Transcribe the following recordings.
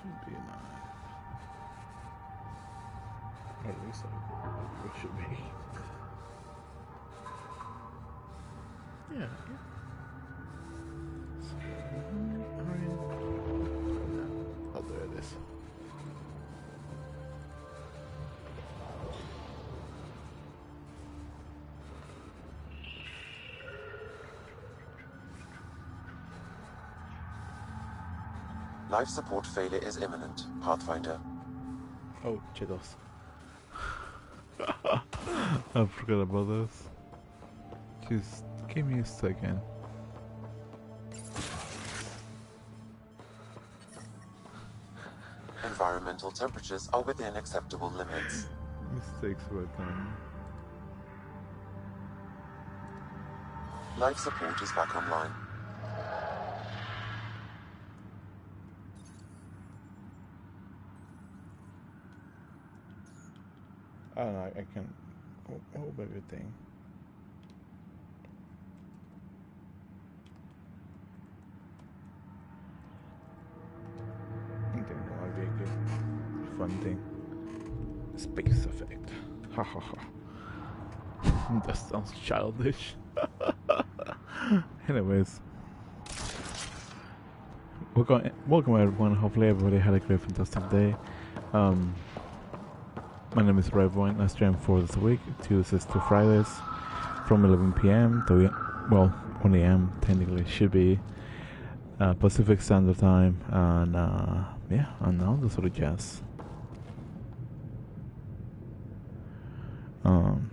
should be nice. Or at least it should be. Yeah. Oh, there it is. Life support failure is imminent, Pathfinder. Oh, chetos. I forgot about this. Just give me a second. Environmental temperatures are within acceptable limits. Mistakes were done. Life support is back online. I don't know, I can hold everything. I think that might be a good, fun thing. Space effect. Ha ha ha. That sounds childish. Anyways. Welcome everyone. Hopefully everybody had a great, fantastic day. My name is Revwine. I stream 4 days a week, Tuesdays to Fridays, from 11 p.m. to 1 a.m. technically should be Pacific Standard Time, and yeah, and all the sort of jazz. I'm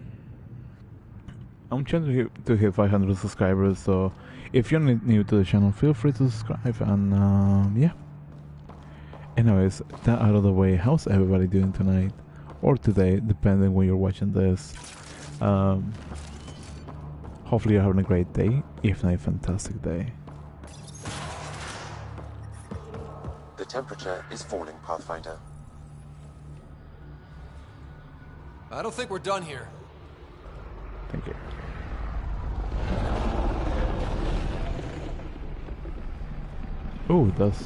trying to hit 500 subscribers, so if you're new to the channel, feel free to subscribe, and yeah. Anyways, that out of the way, how's everybody doing tonight? Or today, depending when you're watching this. Hopefully you're having a great day, if not a fantastic day. The temperature is falling, Pathfinder. I don't think we're done here. Thank you. Oh, that's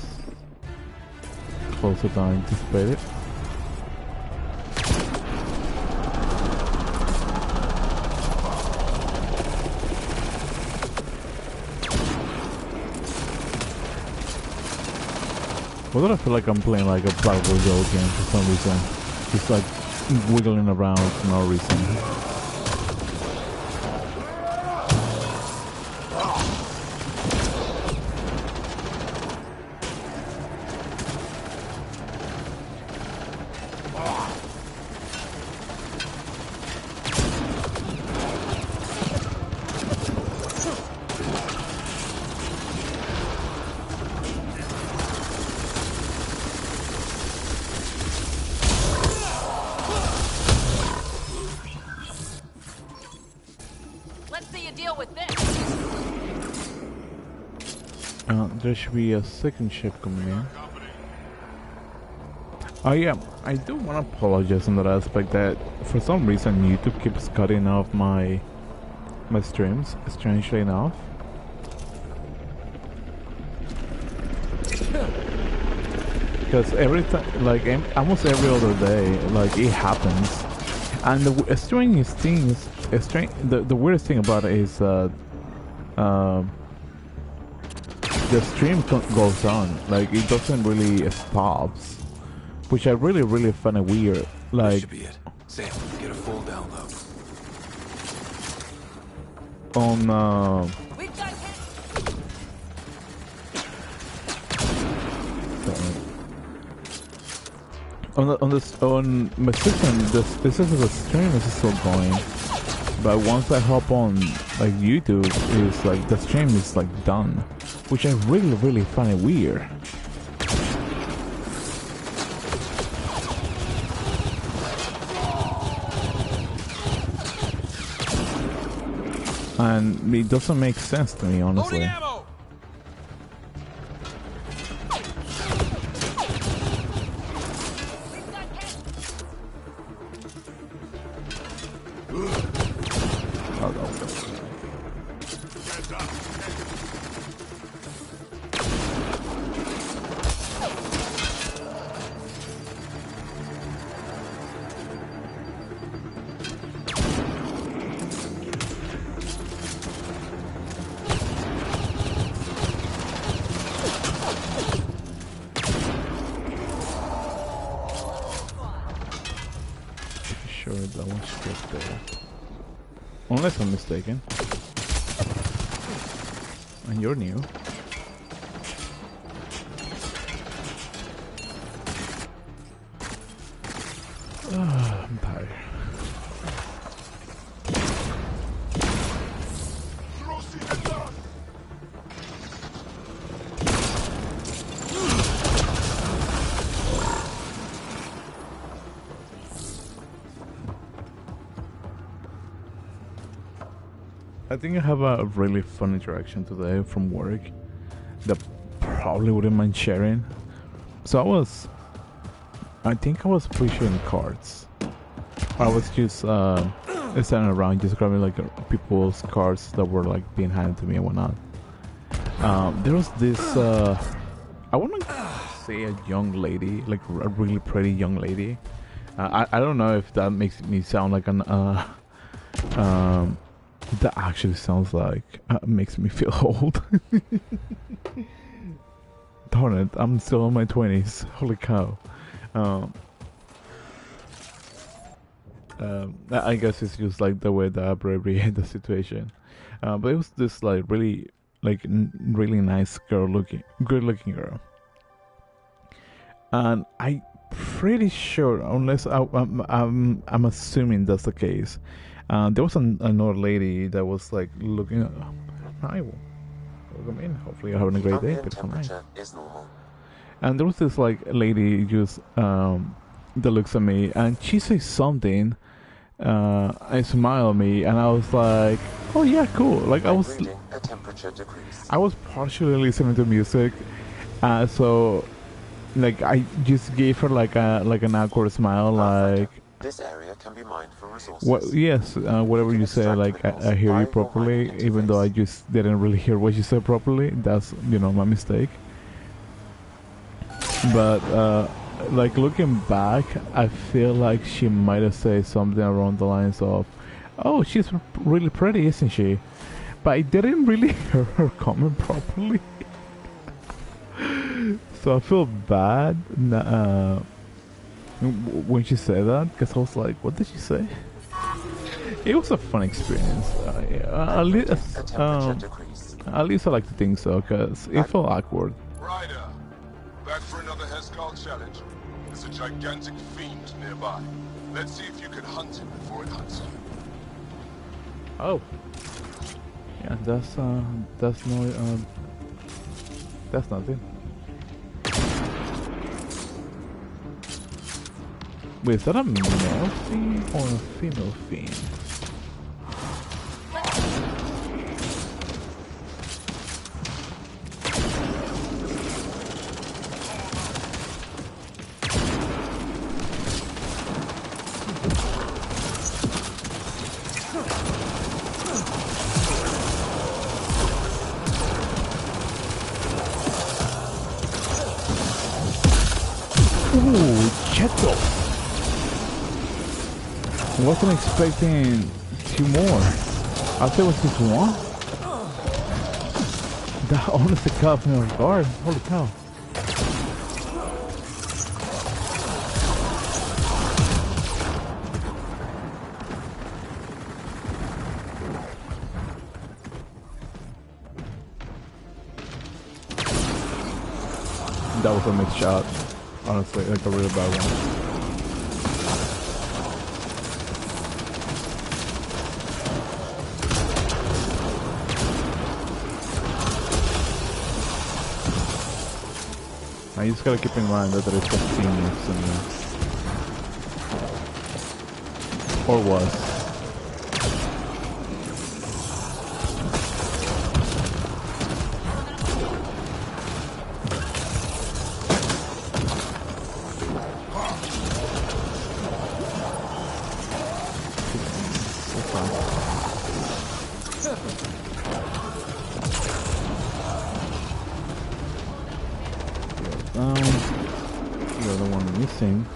closer than I anticipated. Why do I feel like I'm playing like a Battle Royale game for some reason? Just like wiggling around for no reason. There should be a second ship coming in. Oh yeah, I do want to apologize on that aspect that for some reason YouTube keeps cutting off my streams, strangely enough. Because every time, like almost every other day, like it happens. And the strangest thing is, the weirdest thing about it is the stream goes on, like it doesn't really stops, which I really find it weird. Like, this should be it. Sam, get a full download. On on my system, this is the stream is still going, but once I hop on like YouTube, it's like the stream is like done, which I really find it weird. And it doesn't make sense to me, honestly. sure that one should get there. Unless I'm mistaken. And you're new. I'm tired. I think I have a really fun interaction today from work that probably wouldn't mind sharing. So I think I was pushing cards. I was just standing around just grabbing like people's cards that were like being handed to me and whatnot. There was this, I want to say a young lady, like a really pretty young lady. I don't know if that makes me sound like an, that actually sounds like, makes me feel old. Darn it, I'm still in my 20s. Holy cow. I guess it's just like the way that I abbreviate the situation. But it was this like really nice good looking girl. And I'm pretty sure, unless I'm assuming that's the case. There was another lady that was like looking. Hi, welcome in. Hopefully you're having a great day. Temperature is normal. And there was this like lady just that looks at me and she says something. And smiled at me, and I was like, "Oh yeah, cool." Like I was partially listening to music, so like I just gave her like an awkward smile, like. This area can be mined for resources. What? Yes, whatever you say, like I hear you properly, even though I just didn't really hear what you said properly. That's my mistake. But like looking back, I feel like she might have said something around the lines of, "Oh, she's really pretty, isn't she?" But I didn't really hear her comment properly, so I feel bad. When she said that, because I was like, what did she say? It was a fun experience. At least I like to think so, because it felt awkward. Ryder, back for another Heskal challenge. There's a gigantic fiend nearby. Let's see if you can hunt him before it hunts you. Oh. Yeah, that's nothing. Wait, is that a male fiend or a female fiend? Ooh, Cheto! Wasn't expecting two more. I thought it was just one. That honestly caught me off guard. Holy cow. That was a missed shot. Honestly, like a really bad one. I just gotta keep in mind that there is 15 minutes in there. Or was. You're the one missing.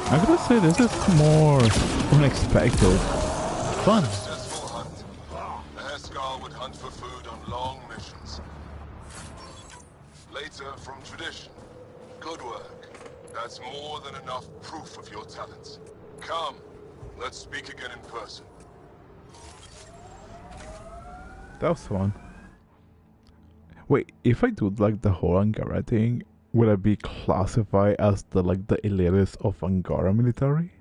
I gotta say, this is more unexpected. Fun. Successful hunt. The Heskal would hunt for food on long missions. Later, from tradition. Good work. That's more than enough proof of your talents. Come, let's speak again in person. That was fun. Wait, if I do like the whole Angara thing, would I be classified as the elitist of Angara military?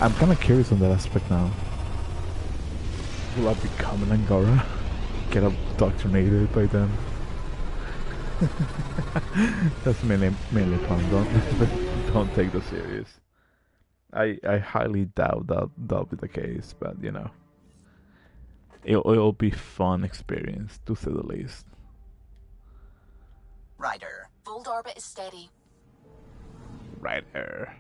I'm kind of curious on that aspect now. Will I become an Angara? Get indoctrinated by them? That's mainly fun. Don't take that serious. I highly doubt that'll be the case, but you know, it'll be fun experience to say the least. Ryder, full orbit is steady. Ryder.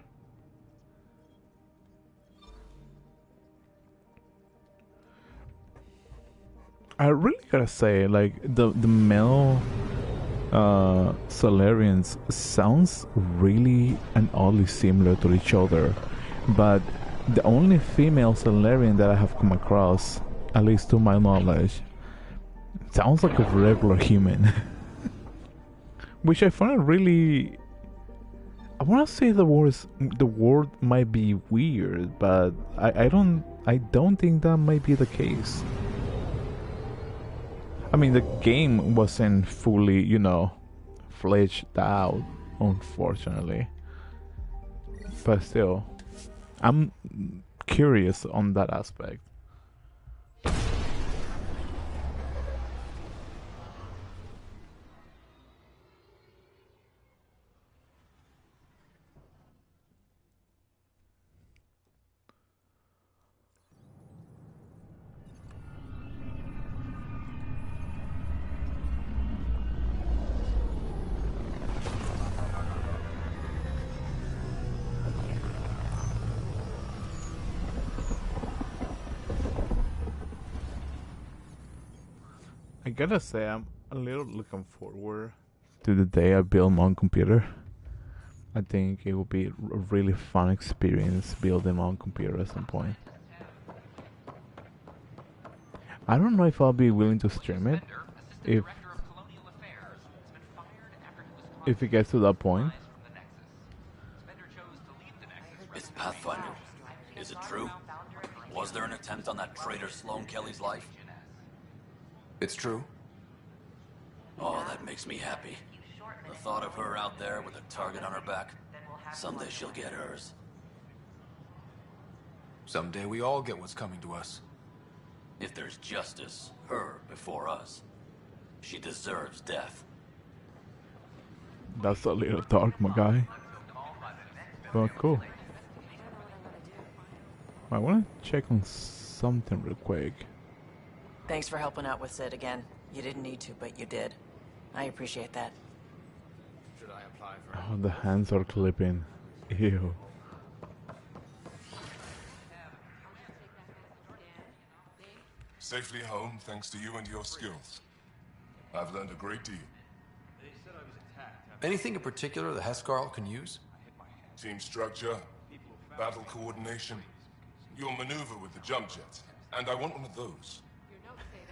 I really gotta say, like the male Solarians sounds really and oddly similar to each other, but the only female Solarian that I have come across, at least to my knowledge, sounds like a regular human. Which I find really, I want to say the word might be weird, but I don't think that might be the case. I mean, the game wasn't fully, you know, fleshed out, unfortunately. But still, I'm curious on that aspect. I gotta say, I'm a little looking forward to the day I build my own computer. I think it will be a really fun experience building my own computer at some point. I don't know if I'll be willing to stream it if it gets to that point. It's Pathfinder. Is it true? Was there an attempt on that traitor Sloane Kelly's life? It's true. Oh, that makes me happy. The thought of her out there with a target on her back. Someday she'll get hers. Someday we all get what's coming to us. If there's justice, her before us. She deserves death. That's a little dark, my guy. But cool. I want to check on something real quick. Thanks for helping out with Sid again. You didn't need to, but you did. I appreciate that. Should I apply for Oh, the hands are clipping. Ew. Safely home thanks to you and your skills. I've learned a great deal. anything in particular the Hescarl can use? Team structure, battle coordination, your maneuver with the jump jet, and I want one of those.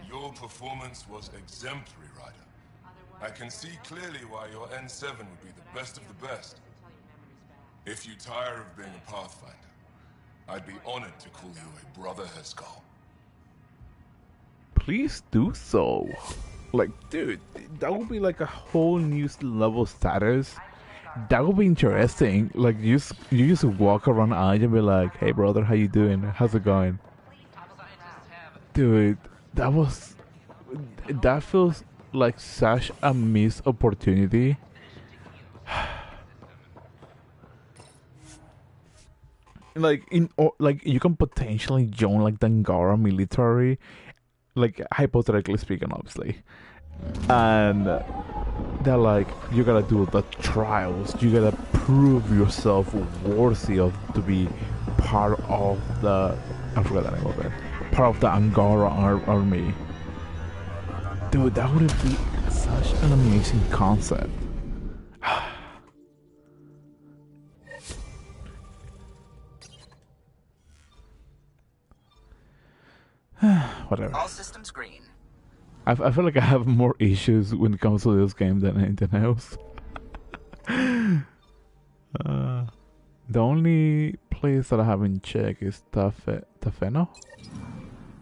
Your performance was exemplary, Ryder. I can see clearly why your N7 would be the best of the best. If you tire of being a Pathfinder, I'd be honored to call you a brother Hescarl. Please do so. Like, dude, that would be like a whole new level status. That would be interesting. Like, you just walk around Aya and be like, "Hey, brother, how you doing? How's it going?" Dude, that feels like such a missed opportunity. Like you can potentially join like the Angara military, like hypothetically speaking, obviously, and they're like, you gotta do the trials, you gotta prove yourself worthy of to be part of the, I forgot the name of it, part of the Angara army. Dude, that would be such an amazing concept. Whatever. All systems green. I feel like I have more issues when it comes to this game than anything else. The only place that I haven't checked is Tafeno.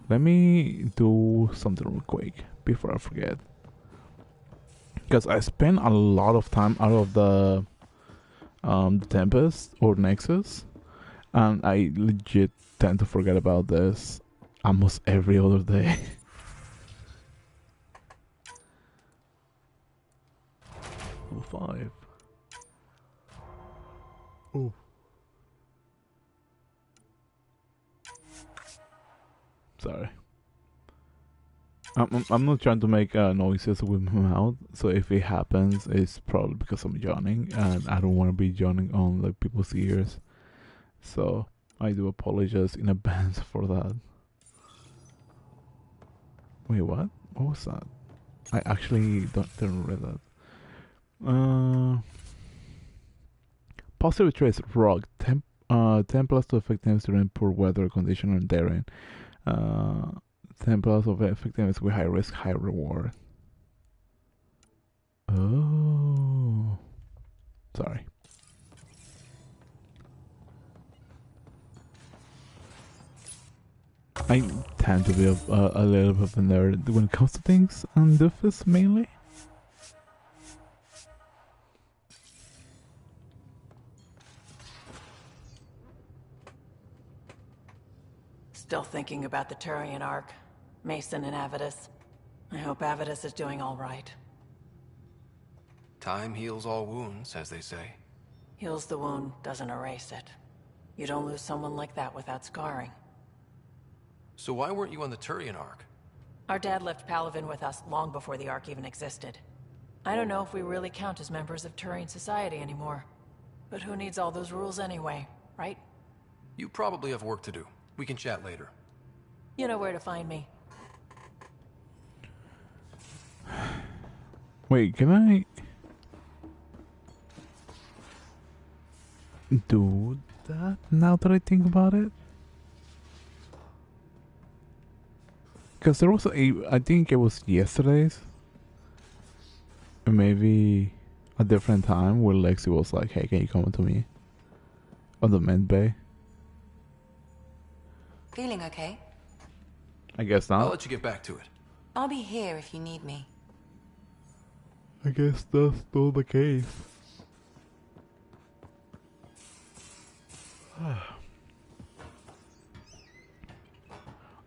Let me do something real quick before I forget. Because I spent a lot of time out of the Tempest or Nexus, and I legit tend to forget about this almost every other day. Level 5. Oh. Sorry. I'm not trying to make noises with my mouth, so if it happens, it's probably because I'm yawning, and I don't want to be yawning on like people's ears. So I do apologize in advance for that. Wait, what? What was that? I actually didn't read that. Positive traits: rock, 10 plus to effectiveness during poor weather condition and terrain. 10 plus of effectiveness with high risk, high reward. Oh, sorry. I tend to be a little bit of a nerd when it comes to things, and this mainly. Still thinking about the Turian Ark, Mason and Avidus. I hope Avidus is doing all right. Time heals all wounds, as they say. Heals the wound, doesn't erase it. You don't lose someone like that without scarring. So why weren't you on the Turian Ark? Our dad left Palaven with us long before the Ark even existed. I don't know if we really count as members of Turian society anymore. But who needs all those rules anyway, right? You probably have work to do. We can chat later. You know where to find me. Wait, can I do that now that I think about it? Because there was I think it was yesterday's, or maybe a different time, where Lexi was like, "Hey, can you come to me on the med bay?" Feeling okay? I guess not. I'll let you get back to it. I'll be here if you need me. I guess that's still the case.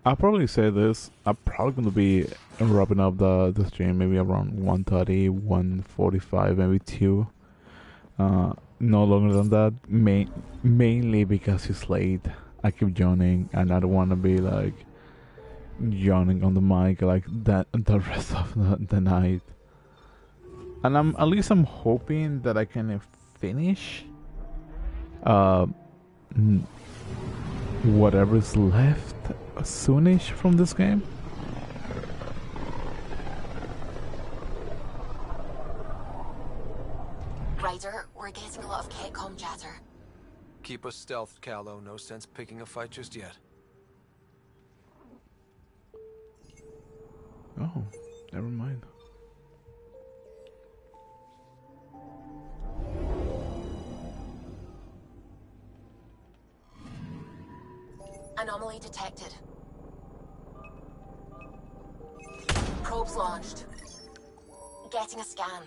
I'll probably say this. I'm probably going to be wrapping up the stream maybe around 1:30, 1:45, maybe 2. No longer than that. Mainly because it's late. I keep yawning, and I don't want to be like yawning on the mic like that the rest of the night. And at least I'm hoping that I can finish whatever's left soonish from this game. Ryder, we're getting a lot of Ketcom chatter. Keep us stealthed, Callow. No sense picking a fight just yet. Oh, never mind. Anomaly detected. Probes launched. Getting a scan.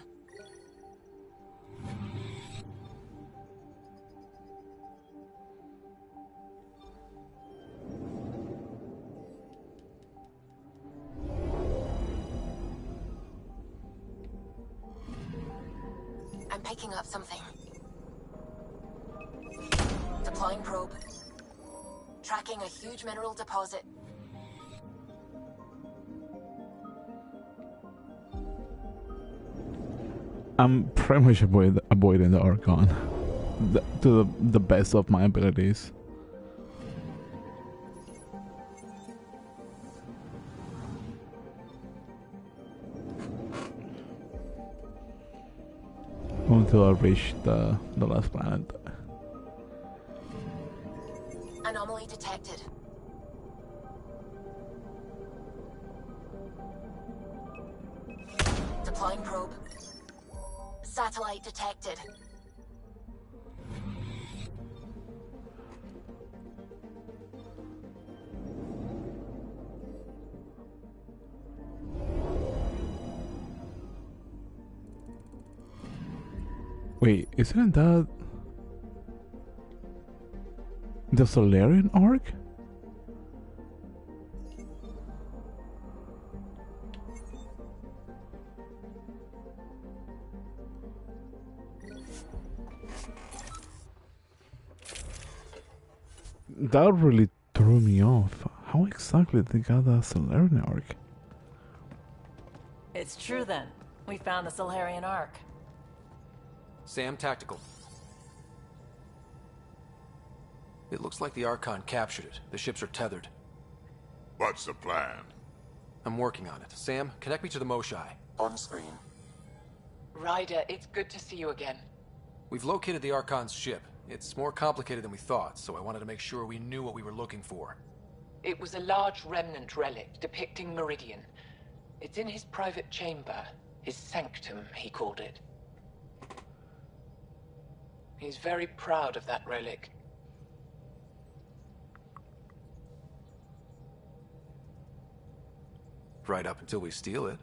I'm picking up something. Deploying probe. Tracking a huge mineral deposit. I'm pretty much avoiding the Archon to the best of my abilities. Until I reach the last planet. Anomaly detected. Deploying probe. Satellite detected. Wait, isn't that the Solarian Arc? That really threw me off. How exactly they got the Solarian Arc? It's true then. We found the Solarian Ark. Sam, tactical. It looks like the Archon captured it. The ships are tethered. What's the plan? I'm working on it. Sam, connect me to the Moshai. On screen. Ryder, it's good to see you again. We've located the Archon's ship. It's more complicated than we thought, so I wanted to make sure we knew what we were looking for. It was a large remnant relic depicting Meridian. It's in his private chamber. His sanctum, he called it. He's very proud of that relic. Right up until we steal it.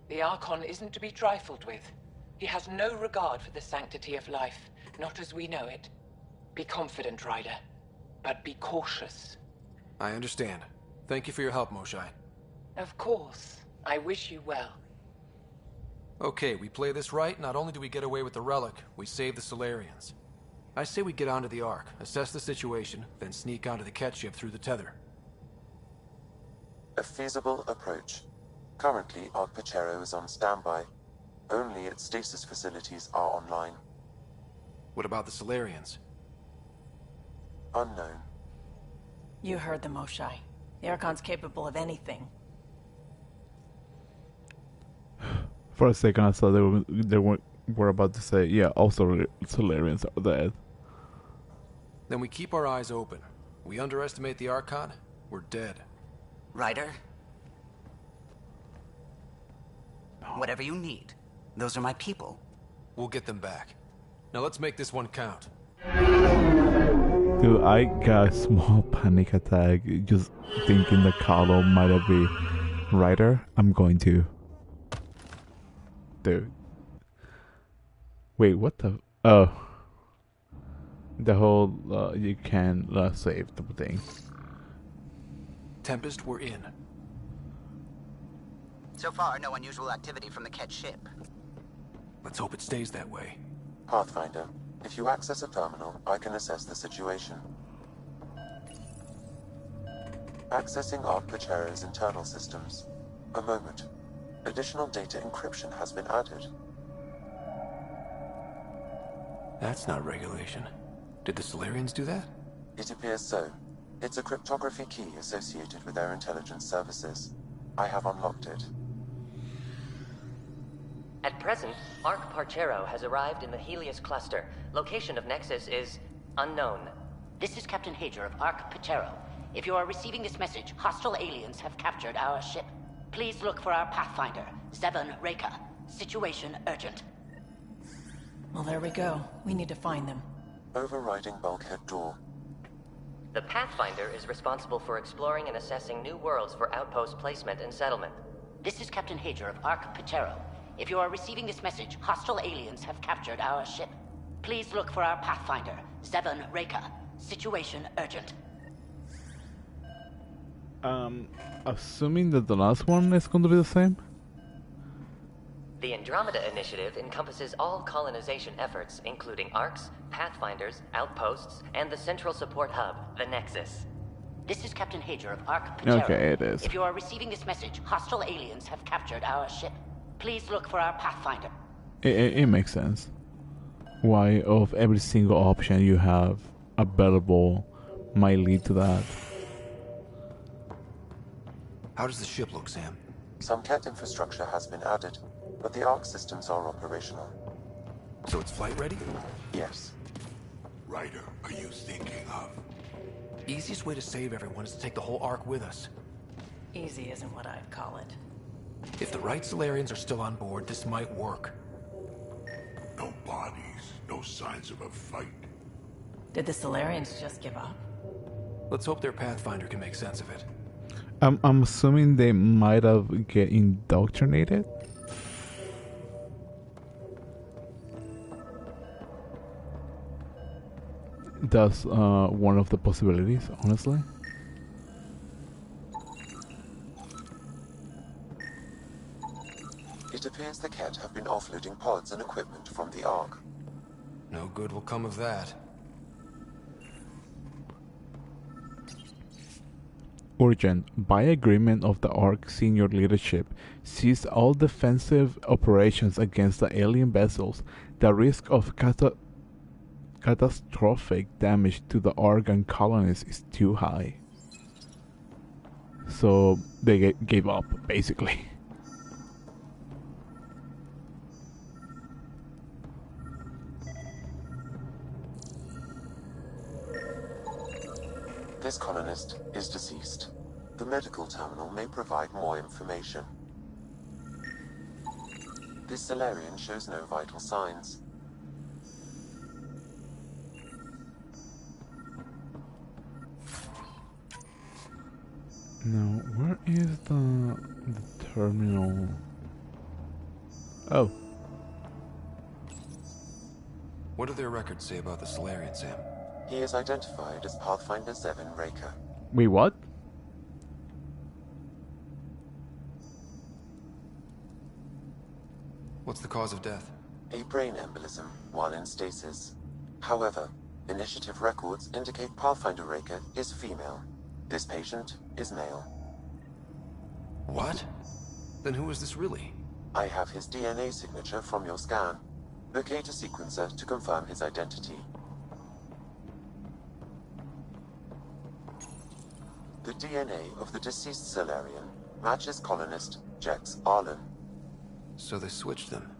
The Archon isn't to be trifled with. He has no regard for the sanctity of life, not as we know it. Be confident, Ryder, but be cautious. I understand. Thank you for your help, Moshai. Of course. I wish you well. Okay, we play this right, not only do we get away with the relic, we save the Solarians. I say we get onto the Ark, assess the situation, then sneak onto the Ket ship through the tether. A feasible approach. Currently, Ark Pachero is on standby. Only its stasis facilities are online. What about the Solarians? Unknown. You heard the Moshai. The Archon's capable of anything. For a second, I thought they were about to say, yeah, also Solarians are dead. Then we keep our eyes open. We underestimate the Archon, we're dead. Ryder? Whatever you need. Those are my people. We'll get them back. Now let's make this one count. Dude, I got a small panic attack just thinking the Carlo might have been Ryder. I'm going to. Dude. Wait, what the? Oh. The whole you can save the thing. Tempest, we're in. So far, no unusual activity from the Ket ship. Let's hope it stays that way. Pathfinder, if you access a terminal, I can assess the situation. Accessing Ark Pachero's internal systems. A moment. Additional data encryption has been added. That's not regulation. Did the Solarians do that? It appears so. It's a cryptography key associated with their intelligence services. I have unlocked it. At present, Ark Parchero has arrived in the Helios cluster. Location of Nexus is unknown. This is Captain Hager of Ark Parchero. If you are receiving this message, hostile aliens have captured our ship. Please look for our Pathfinder, Zevon Reka. Situation urgent. Well, there we go. We need to find them. Overriding bulkhead door. The Pathfinder is responsible for exploring and assessing new worlds for outpost placement and settlement. This is Captain Hager of Ark Parchero. If you are receiving this message, hostile aliens have captured our ship. Please look for our Pathfinder, Zevon Reka. Situation urgent. Assuming that the last one is going to be the same? The Andromeda Initiative encompasses all colonization efforts, including arcs, pathfinders, outposts, and the central support hub, the Nexus. This is Captain Hager of Ark Parchero. Okay, it is. If you are receiving this message, hostile aliens have captured our ship. Please look for our Pathfinder. It makes sense. Why, of every single option you have available, might lead to that. How does the ship look, Sam? Some Ket infrastructure has been added, but the Ark systems are operational. So it's flight ready? Yes. Ryder, are you thinking of? Easiest way to save everyone is to take the whole Ark with us. Easy isn't what I'd call it. If the right Solarians are still on board, this might work. No bodies, no signs of a fight. Did the Solarians just give up? Let's hope their Pathfinder can make sense of it. I'm assuming they might have get indoctrinated. that's one of the possibilities, honestly. It appears the Ket have been offloading pods and equipment from the Ark. No good will come of that. Urgent. By agreement of the Ark senior leadership, cease all defensive operations against the alien vessels. The risk of catastrophic damage to the Ark and colonists is too high. So they gave up, basically. This colonist is deceased. The medical terminal may provide more information. This Solarian shows no vital signs. Now, where is the terminal? Oh. What do their records say about the Solarian, Sam? He is identified as Pathfinder 7 Raker. Wait, what? What's the cause of death? A brain embolism while in stasis. However, initiative records indicate Pathfinder Raker is female. This patient is male. What? Then who is this really? I have his DNA signature from your scan. Locate a sequencer to confirm his identity. The DNA of the deceased Solarian matches colonist Jex Arlen. So they switched them,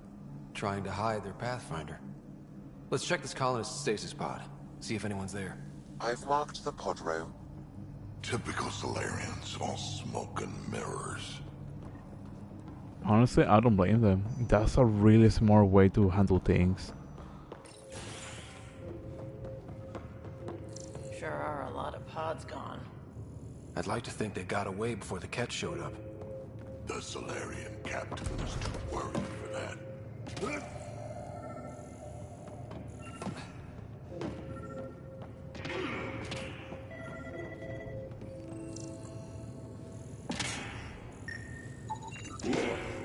trying to hide their Pathfinder. Let's check this colonist's stasis pod, see if anyone's there. I've marked the pod row. Typical Solarians, all smoke and mirrors. Honestly, I don't blame them. That's a really smart way to handle things. Sure are a lot of pods gone. I'd like to think they got away before the Ket showed up. The Solarian captain was too worried for that.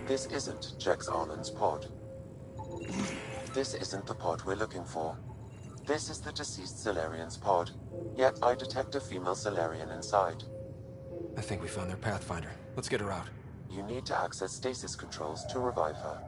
This isn't Jex Arlen's pod. This isn't the pod we're looking for. This is the deceased Solarian's pod, yet I detect a female Solarian inside. I think we found their Pathfinder. Let's get her out. You need to access stasis controls to revive her.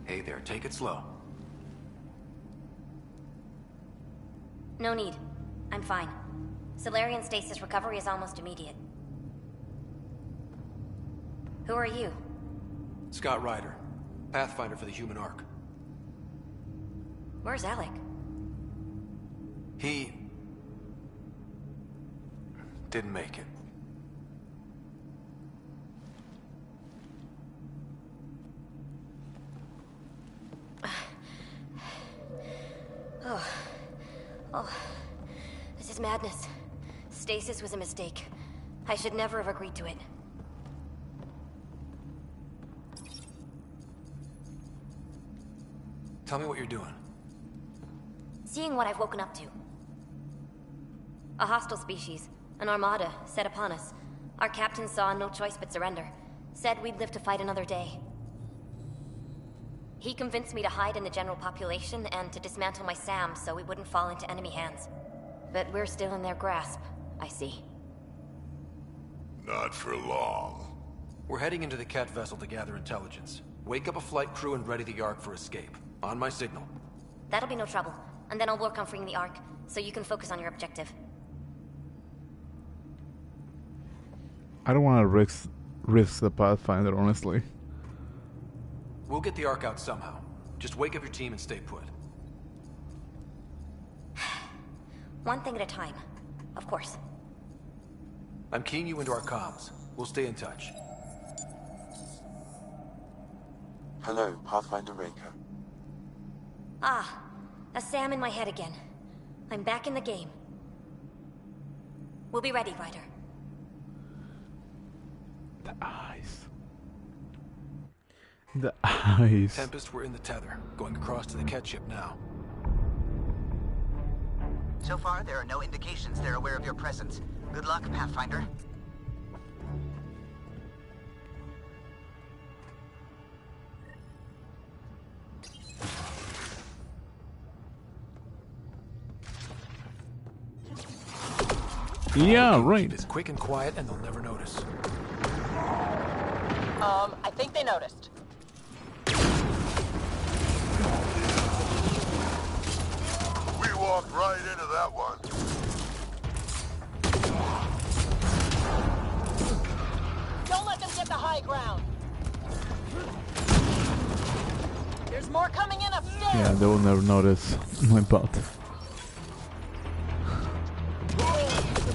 Hey there, take it slow. No need. I'm fine. Solarian stasis recovery is almost immediate. Who are you? Scott Ryder, Pathfinder for the human Ark. Where's Alec? He didn't make it. Oh, this is madness. Stasis was a mistake. I should never have agreed to it. Tell me what you're doing. Seeing what I've woken up to. A hostile species, an armada, set upon us. Our captain saw no choice but surrender. Said we'd live to fight another day. He convinced me to hide in the general population and to dismantle my SAM so we wouldn't fall into enemy hands. But we're still in their grasp, I see. Not for long. We're heading into the Ket vessel to gather intelligence. Wake up a flight crew and ready the Ark for escape. On my signal. That'll be no trouble. And then I'll work on freeing the Ark, so you can focus on your objective. I don't want to risk the Pathfinder, honestly. We'll get the Ark out somehow. Just wake up your team and stay put. One thing at a time. Of course. I'm keying you into our comms. We'll stay in touch. Hello, Pathfinder Raker. Ah, a SAM in my head again. I'm back in the game. We'll be ready, Ryder. The eyes. The eyes. Tempest, we're in the tether. Going across to the Ket ship now. So far, there are no indications they're aware of your presence. Good luck, Pathfinder. Yeah, right. It's quick and quiet, and they'll never notice. I think they noticed. We walked right into that one. Don't let them get the high ground. There's more coming in upstairs. Yeah, they will never notice my butt.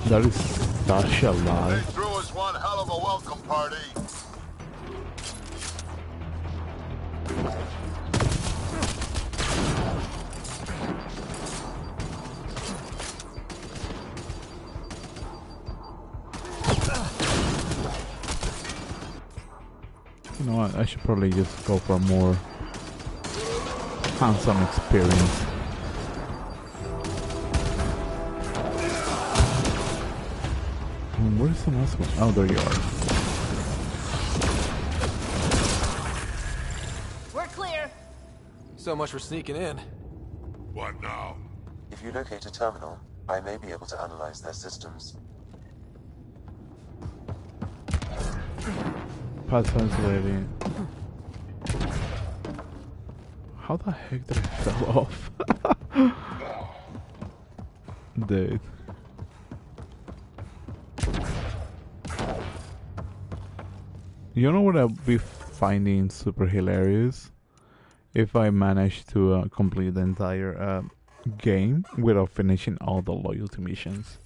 That is such a lie. They threw us one hell of a welcome party. You know what? I should probably just go for a more hands-on experience. Where's the last one? Oh, there you are. We're clear. So much for sneaking in. What now? If you locate a terminal, I may be able to analyze their systems. Pathfinder lady. How the heck did I fell off? Dude. You know what I'll be finding super hilarious? If I manage to complete the entire game without finishing all the loyalty missions.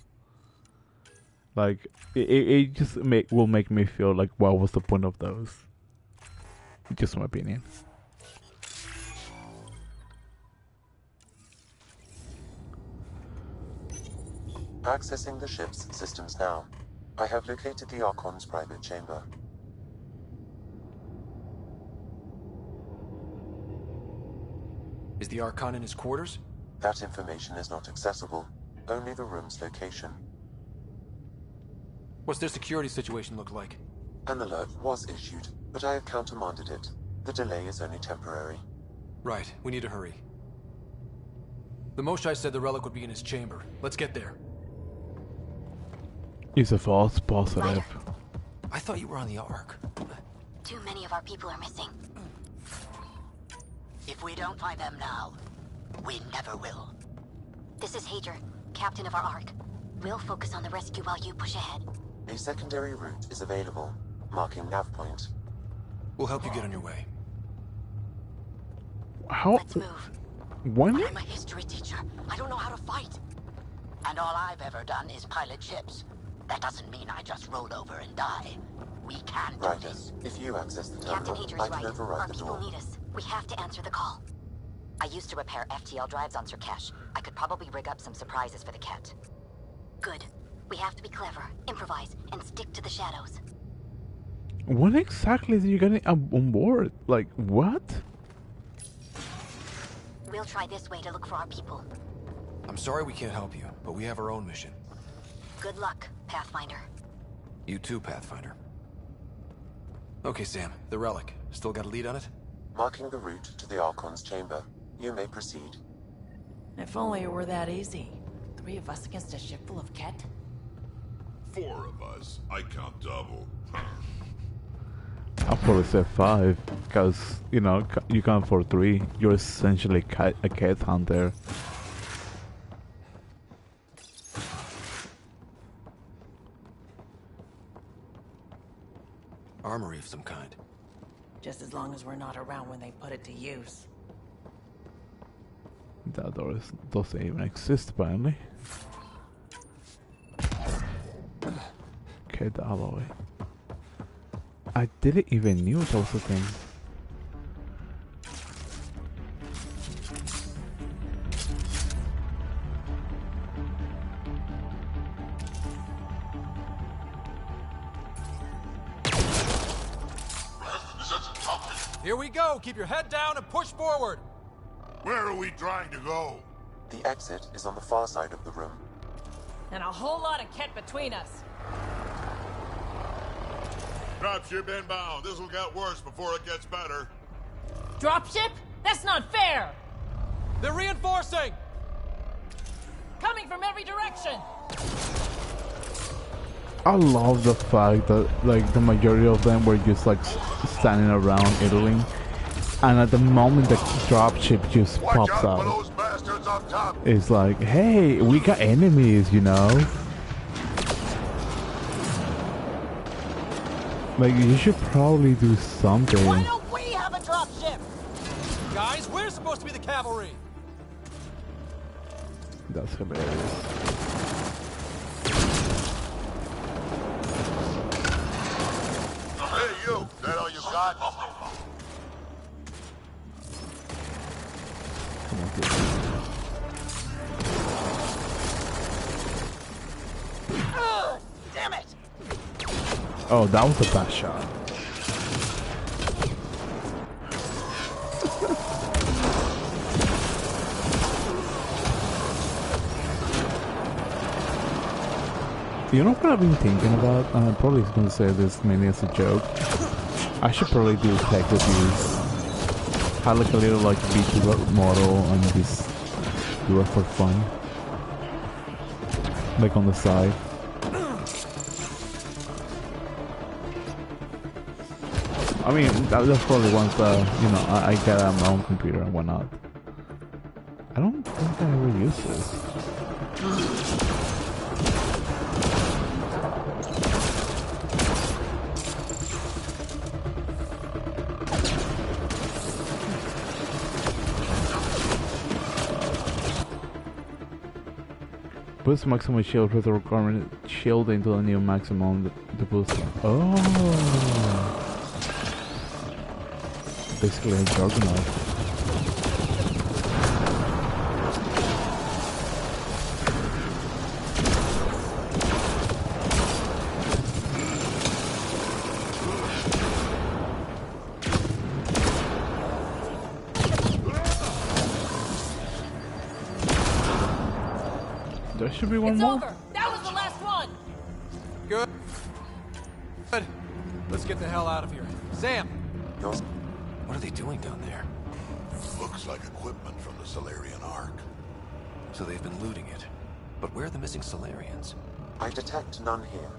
Like, it just will make me feel like, what was the point of those? Just my opinion. Accessing the ship's systems now. I have located the Archon's private chamber. Is the Archon in his quarters? That information is not accessible. Only the room's location. What's their security situation look like? An alert was issued, but I have countermanded it. The delay is only temporary. Right, we need to hurry. The Moshai said the relic would be in his chamber. Let's get there. It's a false positive. I thought you were on the Ark. Too many of our people are missing. If we don't find them now, we never will. This is Hager, captain of our Ark. We'll focus on the rescue while you push ahead. A secondary route is available, marking nav point. We'll help you get on your way. How? Let's move. When? I'm a history teacher. I don't know how to fight. And all I've ever done is pilot ships. That doesn't mean I just roll over and die. We can do Right. this. If you access the Captain terminal, Hager's I can right. override Our the people door. need us. We have to answer the call. I used to repair FTL drives on Surkesh. I could probably rig up some surprises for the Ket. Good. We have to be clever, improvise, and stick to the shadows. When exactly is you getting on board? Like, what? We'll try this way to look for our people. I'm sorry we can't help you, but we have our own mission. Good luck, Pathfinder. You too, Pathfinder. Okay, Sam, the relic. Still got a lead on it? Marking the route to the Archon's chamber. You may proceed. If only it were that easy. 3 of us against a ship full of Ket? 4 of us. I count double. I'll probably say 5, because, you know, you count for 3. You're essentially a cat hunter. Armory of some kind. Just as long as we're not around when they put it to use. That door doesn't even exist, apparently. Okay, the alloy. I didn't even knew that was a thing. Here we go. Keep your head down and push forward. Where are we trying to go? The exit is on the far side of the room. And a whole lot of kit between us. Dropship inbound. This'll get worse before it gets better. Dropship? That's not fair! They're reinforcing! Coming from every direction! I love the fact that like the majority of them were just like standing around idling, and at the moment the dropship just pops out, it's like, hey, we got enemies, you know? Like, you should probably do something. Why don't we have a dropship? Guys, we're supposed to be the cavalry! That's hilarious. Hey, you! That all you got? Damn it! Oh, that was a bad shot. You know what I've been thinking about? I'm probably going to say this mainly as a joke. I should probably do tech reviews. Have like a little like VTuber model and just do it for fun. Like on the side. I mean, that's probably once you know, I get my own computer and whatnot. I don't think I ever use this. Boost maximum shield with the requirement shield into the new maximum the boost. Oh, basically a juggernaut. There should be one more. Over. That was the last one. Good. Good. Let's get the hell out of here. Sam! What are they doing down there? Looks like equipment from the Solarian Ark. So they've been looting it. But where are the missing Solarians? I detect none here.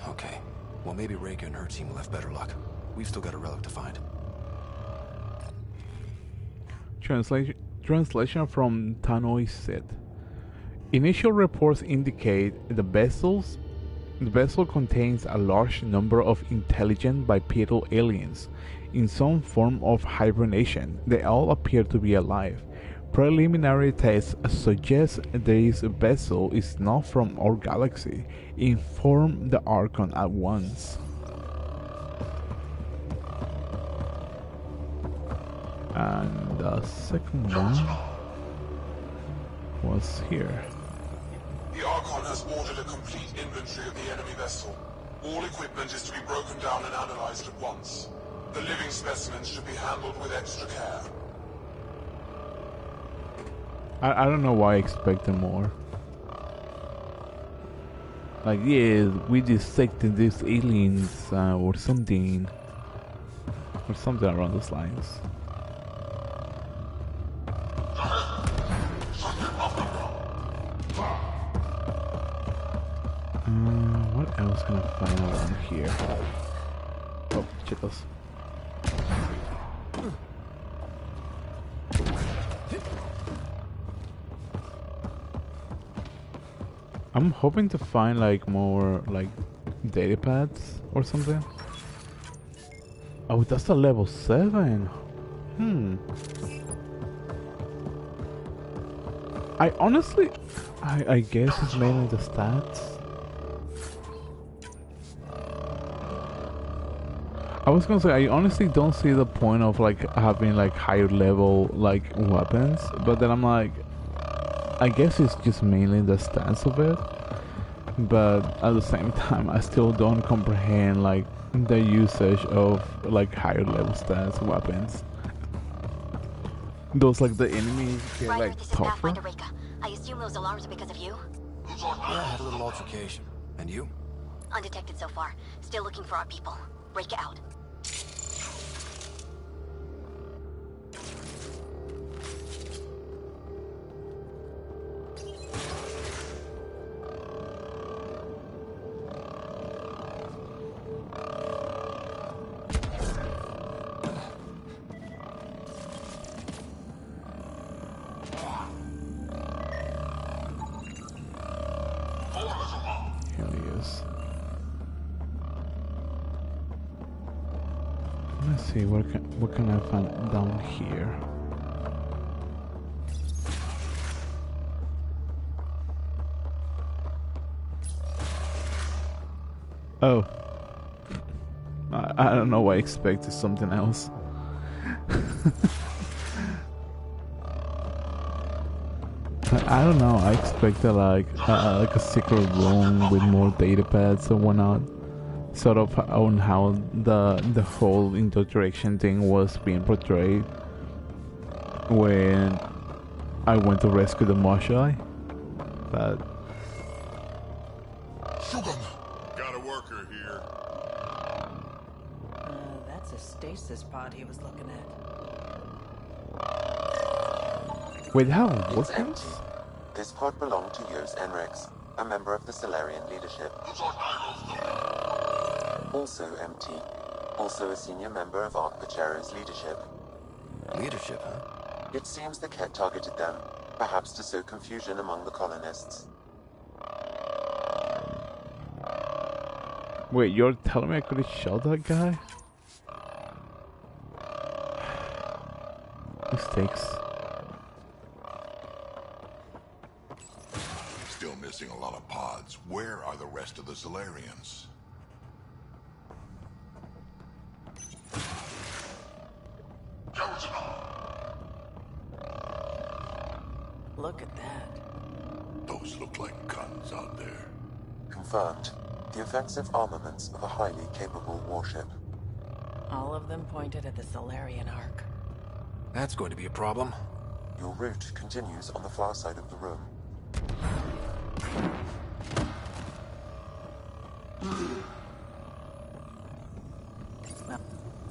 Okay. Well, maybe Reika and her team will have better luck. We've still got a relic to find. Translation from Tanoi Sid. Initial reports indicate the vessel contains a large number of intelligent bipedal aliens in some form of hibernation. They all appear to be alive. Preliminary tests suggest this vessel is not from our galaxy. Inform the Archon at once. And the second one was here. The Archon has ordered a complete inventory of the enemy vessel. All equipment is to be broken down and analyzed at once. The living specimens should be handled with extra care. I don't know why I expected more. Like, yeah, we dissected these aliens or something. Or something around those lines. What else can I find around here? Oh, Cheetos. I'm hoping to find like more like data pads or something. Oh, that's a level 7. I honestly, I guess it's mainly the stats. I was gonna say, I honestly don't see the point of like having like higher level like weapons, but then I'm like, I guess it's just mainly the stats of it. but at the same time, I still don't comprehend like the usage of like higher level stats weapons. Those like the enemies get Ryder, like this is tougher. Pathfinder Reka. I assume those alarms are because of you? Yeah, I had a little altercation. And you? Undetected so far. Still looking for our people. Reka out. Here he is. Let's see what can I find down here. Oh, I don't know why I expected something else. I don't know. I expected like a secret room with more data pads and whatnot. Sort of on how the whole indoctrination thing was being portrayed when I went to rescue the Moshae. But got a worker here. That's a stasis pod he was looking at. wait, how It's was empty. This pod belonged to Yos Enrex, a member of the Solarian leadership. Also empty. Also a senior member of Ark Pachero's leadership. Leadership, huh? It seems the Ket targeted them, perhaps to sow confusion among the colonists. Wait, you're telling me I could have shot that guy? Mistakes. Still missing a lot of pods. Where are the rest of the Solarians? Look at that. Those look like guns out there. Confirmed. The offensive armaments of a highly capable warship. All of them pointed at the Solarian Ark. That's going to be a problem. Your route continues on the far side of the room.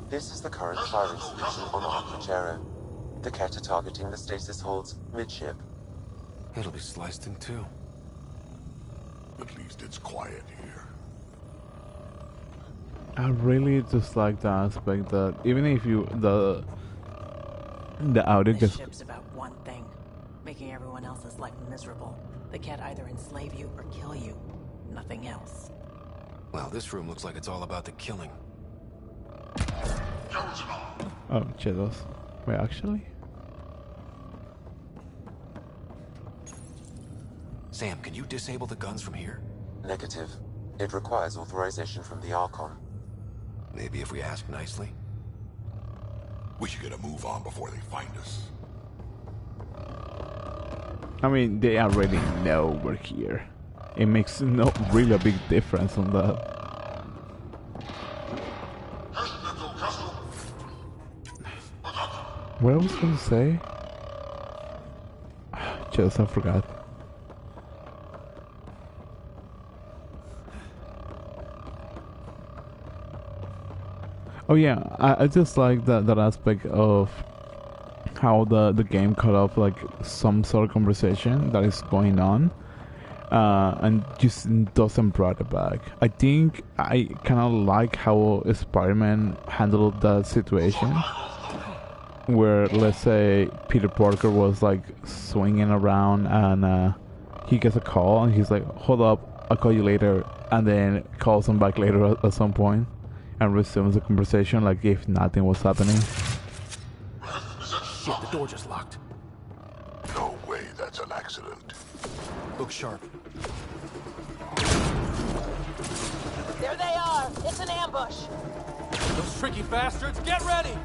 This is the current firing solution on Ark Pachero. The Ket are targeting the stasis holds midship. It'll be sliced in two. At least it's quiet here. I really just like the aspect that even if you the audio This gets ship's about one thing. Making everyone else's life miserable. They can't either enslave you or kill you. Nothing else. Well, this room looks like it's all about the killing. oh cheetos. Wait, actually? Sam, can you disable the guns from here? Negative. It requires authorization from the Archon. Maybe if we ask nicely? We should get a move on before they find us. I mean, they already know we're here. It makes no really a big difference on that. What I was going to say? Just I forgot. Oh yeah, I just like that aspect of how the game cut off like some sort of conversation that is going on, and just doesn't bring it back. I think I kind of like how Spider-Man handled that situation, where let's say Peter Parker was like swinging around and he gets a call and he's like, "Hold up, I'll call you later," and then calls him back later at some point and resumes the conversation like if nothing was happening. Shit, the door just locked. No way, that's an accident. Look sharp. There they are! It's an ambush! Those tricky bastards, get ready!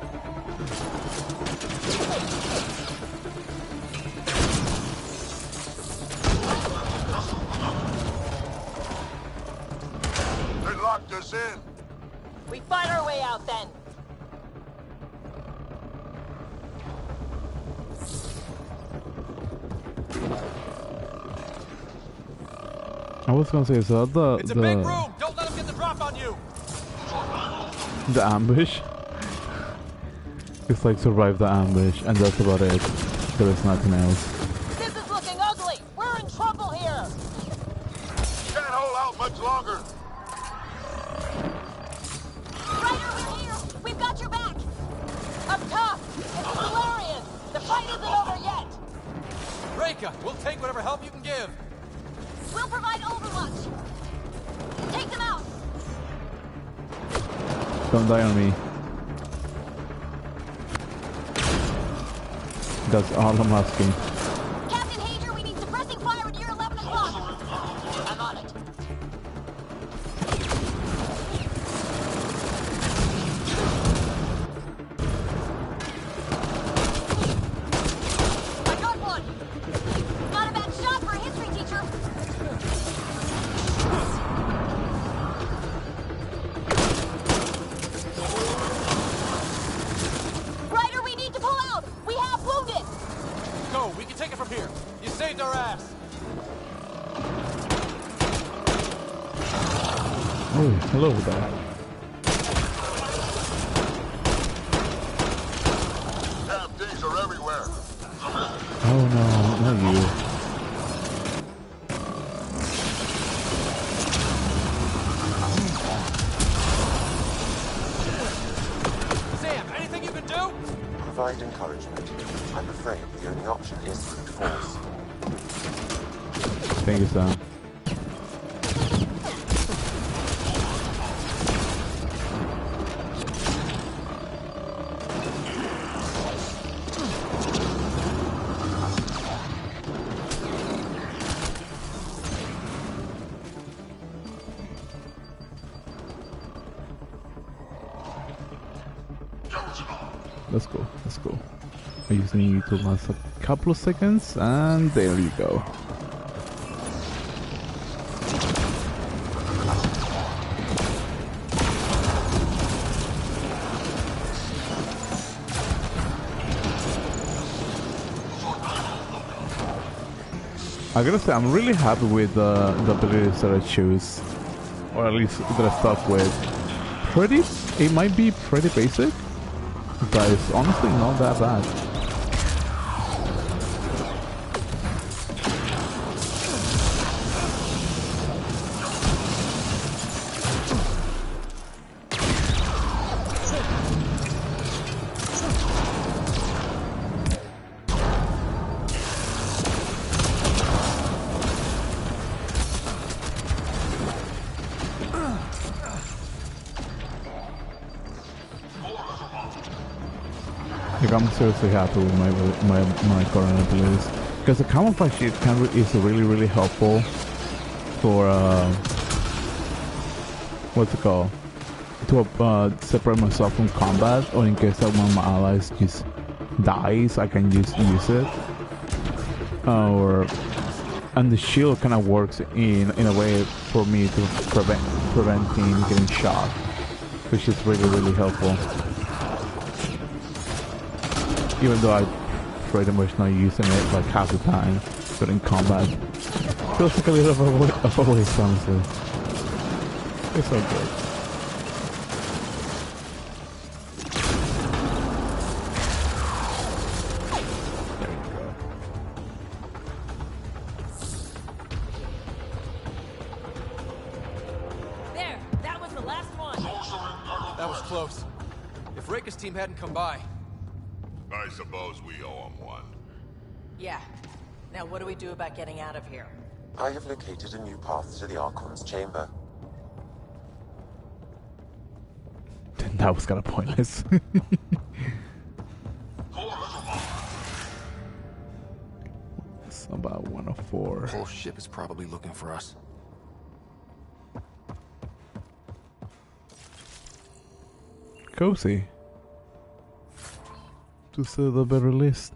us in. We fight our way out then. I was gonna say, so It's a big room. Don't let him get the drop on you. The ambush. It's like survive the ambush, and that's about it. There is nothing else. This is looking ugly. We're in trouble here. Can't hold out much longer. Ryder, we're here. We've got your back. Up top, it's the Solarians. The fight isn't over yet. Reka, we'll take whatever help you can give. We'll provide overwatch. Take them out. Don't die on me. That's all I'm asking. Captain Hager, we need suppressing fire at year 11 o'clock. I'm on it. I got one. Not a bad shot for a history teacher. Ryder, we need to pull out. We have wounded. Go, we can take it from here. You saved our ass. Oh, hello there. Things are everywhere. Oh no, not you. Sam, anything you can do? Provide encouragement. I'm afraid the only option is brute force. Thank you, Sam. Let's go, let's go. I just need to last a couple of seconds, and there you go. I gotta say, I'm really happy with the abilities that I choose, or at least that I stuck with. It might be pretty basic, but it's honestly not that bad. Like, I'm seriously happy with my current abilities, because the camouflage shield is really helpful for what's it called, to separate myself from combat, or in case that one of my allies just dies, I can just use it. And the shield kind of works in a way for me to prevent him getting shot, which is really helpful. Even though I pretty much not using it like half the time during combat. Feels like a little of a waste, honestly. It's so good. There, that was the last one. That was close. If Reka's team hadn't come by. I suppose we owe him one. Yeah. Now what do we do about getting out of here? I have located a new path to the Archon's chamber. That was kind of pointless. It's about 104. The whole ship is probably looking for us. Cozy. To say the very least.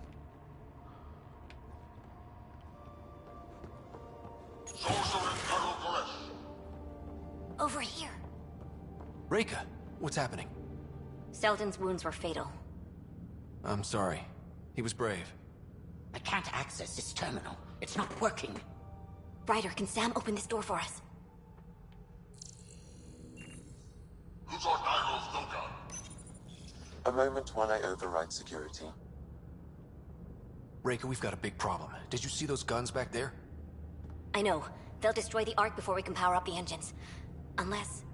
Over here. Reika, what's happening? Selden's wounds were fatal. I'm sorry. He was brave. I can't access this terminal. It's not working. Ryder, can Sam open this door for us? A moment while I override security. Reika, we've got a big problem. Did you see those guns back there? I know. They'll destroy the Ark before we can power up the engines. Unless...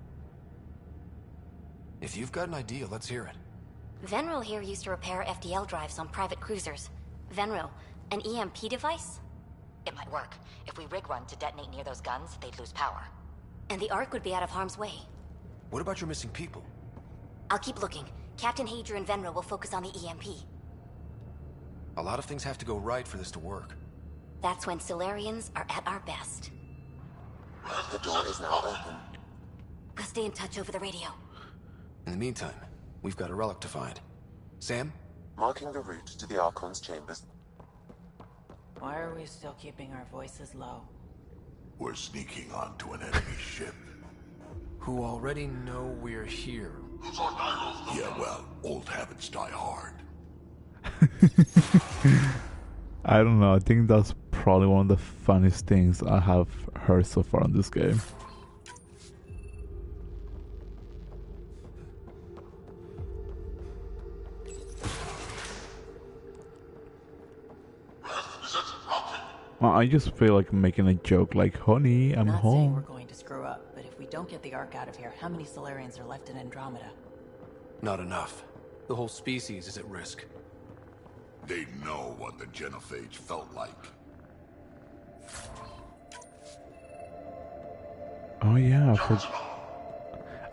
If you've got an idea, let's hear it. Venro here used to repair FTL drives on private cruisers. Venro, an EMP device? It might work. If we rig one to detonate near those guns, they'd lose power. And the Ark would be out of harm's way. What about your missing people? I'll keep looking. Captain Hager and Venro will focus on the EMP. A lot of things have to go right for this to work. That's when Solarians are at our best. The door is now open. We'll stay in touch over the radio. In the meantime, we've got a relic to find. Sam? Marking the route to the Archon's chambers. Why are we still keeping our voices low? We're sneaking onto an enemy ship. Who already know we're here. Yeah, well, old habits die hard. I don't know, I think that's probably one of the funniest things I have heard so far in this game. Well, I just feel like making a joke like, honey, I'm not saying we're home. going to screw up, but if we don't get the Ark out of here, how many Solarians are left in Andromeda? Not enough. The whole species is at risk. They know what the genophage felt like. Oh yeah,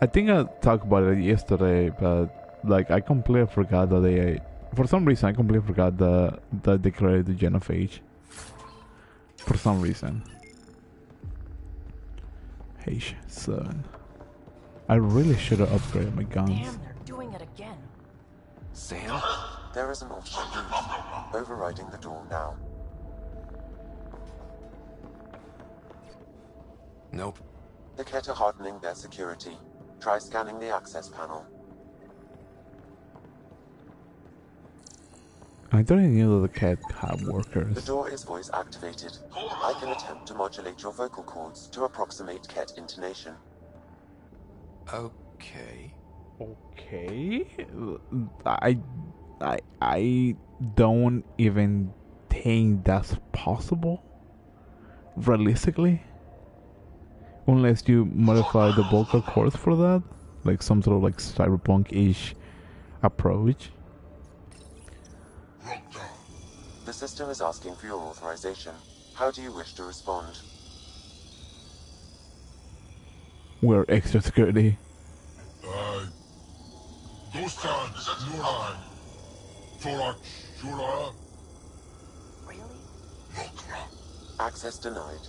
I think I talked about it yesterday, but like I completely forgot that they, for some reason, I completely forgot that they created the genophage. For some reason. H7. I really should have upgraded my guns. Damn, they're doing it again. Sam? There is an alternate route. Overriding the door now. Nope. The Ket are hardening their security. Try scanning the access panel. I don't even know that the Ket have workers. The door is voice activated. I can attempt to modulate your vocal cords to approximate Ket intonation. Okay. Okay. I don't even think that's possible. Realistically. Unless you modify the vocal cords for that. Like some sort of like cyberpunk-ish approach. The system is asking for your authorization. How do you wish to respond? We're extra security. Dostan, Nurai, Torak, Shura. Access denied.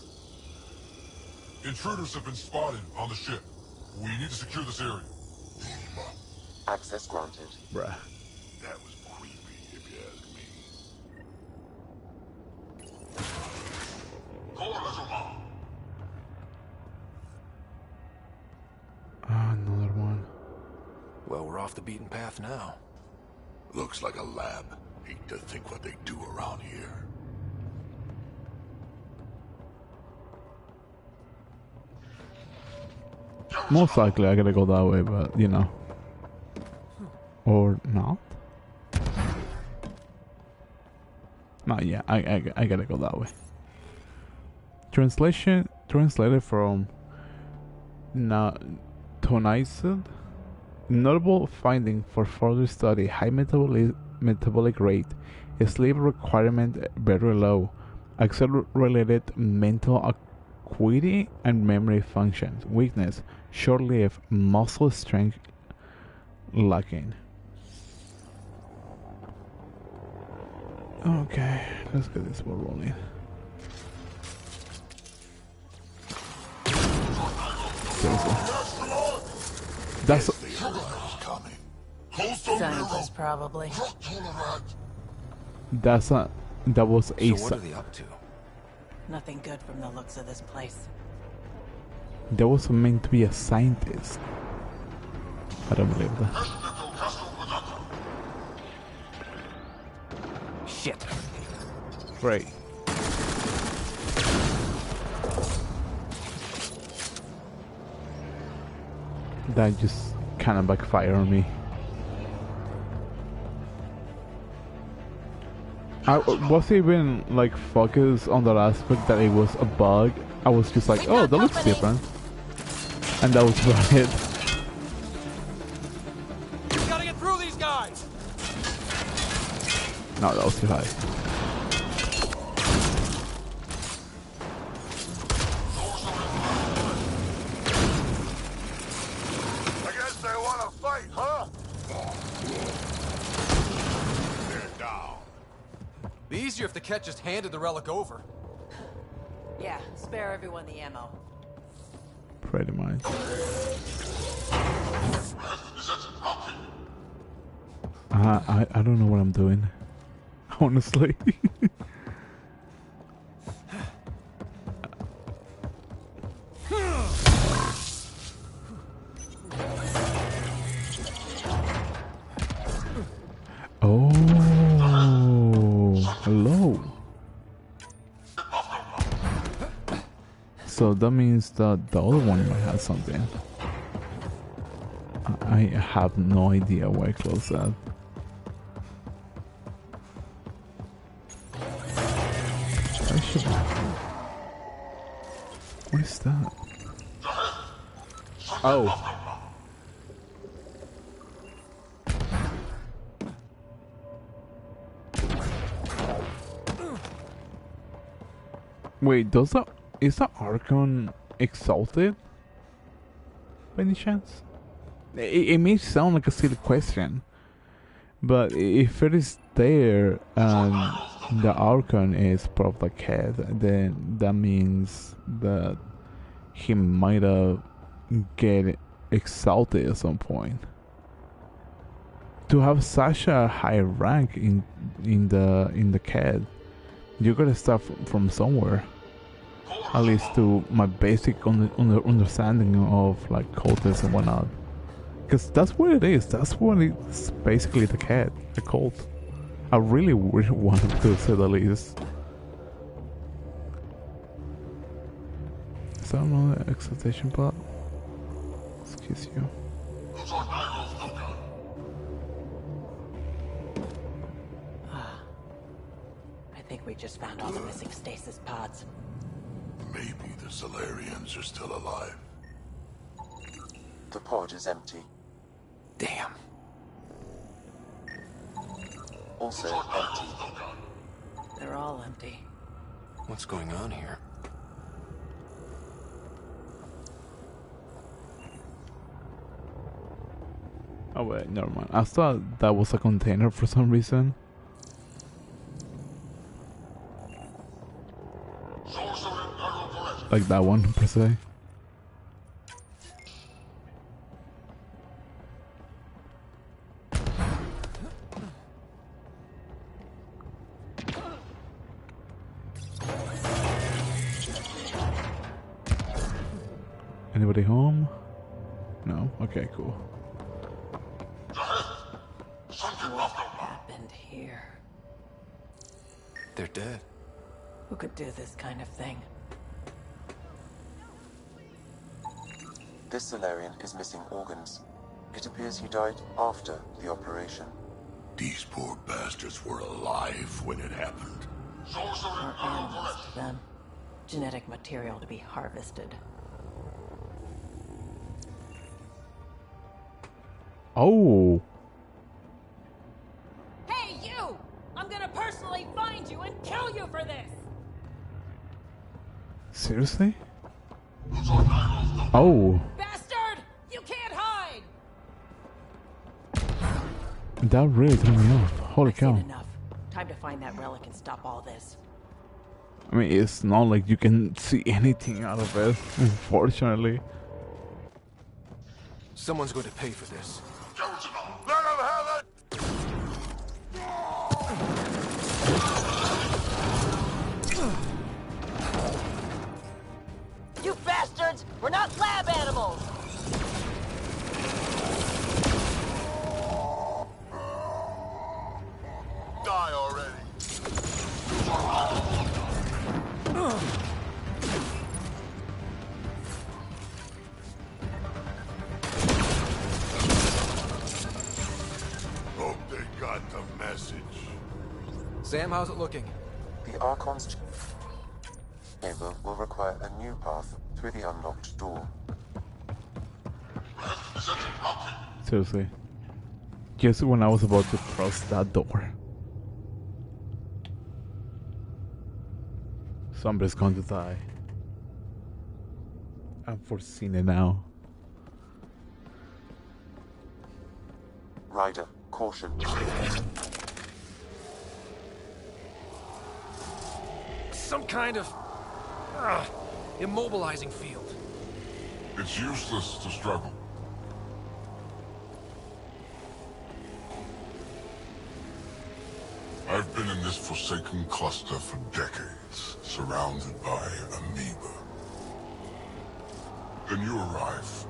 Intruders have been spotted on the ship. We need to secure this area. Access granted. Bruh. That was creepy, if you ask me. Another one. Well, we're off the beaten path now. Looks like a lab. Hate to think what they do around here. Most likely I gotta go that way, but you know. Or not? No, yeah, I gotta go that way. Translated from Tonaisud. Notable finding for further study: high metabolic rate, sleep requirement very low, accelerated mental acuity and memory functions. Weakness: short-lived, muscle strength lacking. Okay, let's get this ball rolling. That's Scientists, probably. that was a. So what are they up to? Nothing good from the looks of this place. That was meant to be a scientist. I don't believe that. Shit. Great. That just kind of backfired on me. I was even like focused on that aspect that it was a bug. I was just like, oh, that looks different, and that was about it. We gotta get through these guys. No, that was too high. I guess they want to fight, huh? They're down. Be easier if the Ket just handed the relic over. Yeah, spare everyone the ammo. Pretty much. I don't know what I'm doing, honestly. Oh, hello. So that means that the other one might have something. I have no idea why I closed that. What is that? Oh. Wait, is the Archon exalted? By any chance? It may sound like a silly question, but if it is there and the Archon is part of the Ket, then that means that he might have get exalted at some point. To have such a high rank in the Ket, you gotta start from somewhere. At least to my basic understanding of like cultists and whatnot. Because that's what it is. That's what it's basically the Ket, the cult. I really wanted to say the least. Is that another exaltation pot? Excuse you. I think we just found all the missing stasis pods. Maybe the Solarians are still alive. The pod is empty. Damn. Also empty. They're all empty. What's going on here? Oh wait, never mind. I thought that was a container for some reason. Like that one, per se. Anybody home? No? Okay, cool. What happened here? They're dead. Who could do this kind of thing? This Solarian is missing organs. It appears he died after the operation. These poor bastards were alive when it happened. Or animals to them. Genetic material to be harvested. Oh! Hey, you! I'm gonna personally find you and kill you for this! Seriously? Oh! Bastard! You can't hide! That really threw me off. Holy cow. Enough. Time to find that relic and stop all this. I mean, it's not like you can see anything out of it, unfortunately. Someone's going to pay for this. Let him have it! You bastards! We're not lab animals! die already. Hope they got the message. Sam, how's it looking? The Archon's chamber will require a new path through the unlocked door. Seriously. Just when I was about to cross that door. Somebody's going to die. I'm foreseeing it now. Ryder, caution. Some kind of immobilizing field. It's useless to struggle. I've been in this forsaken cluster for decades, surrounded by amoeba. Then you arrive,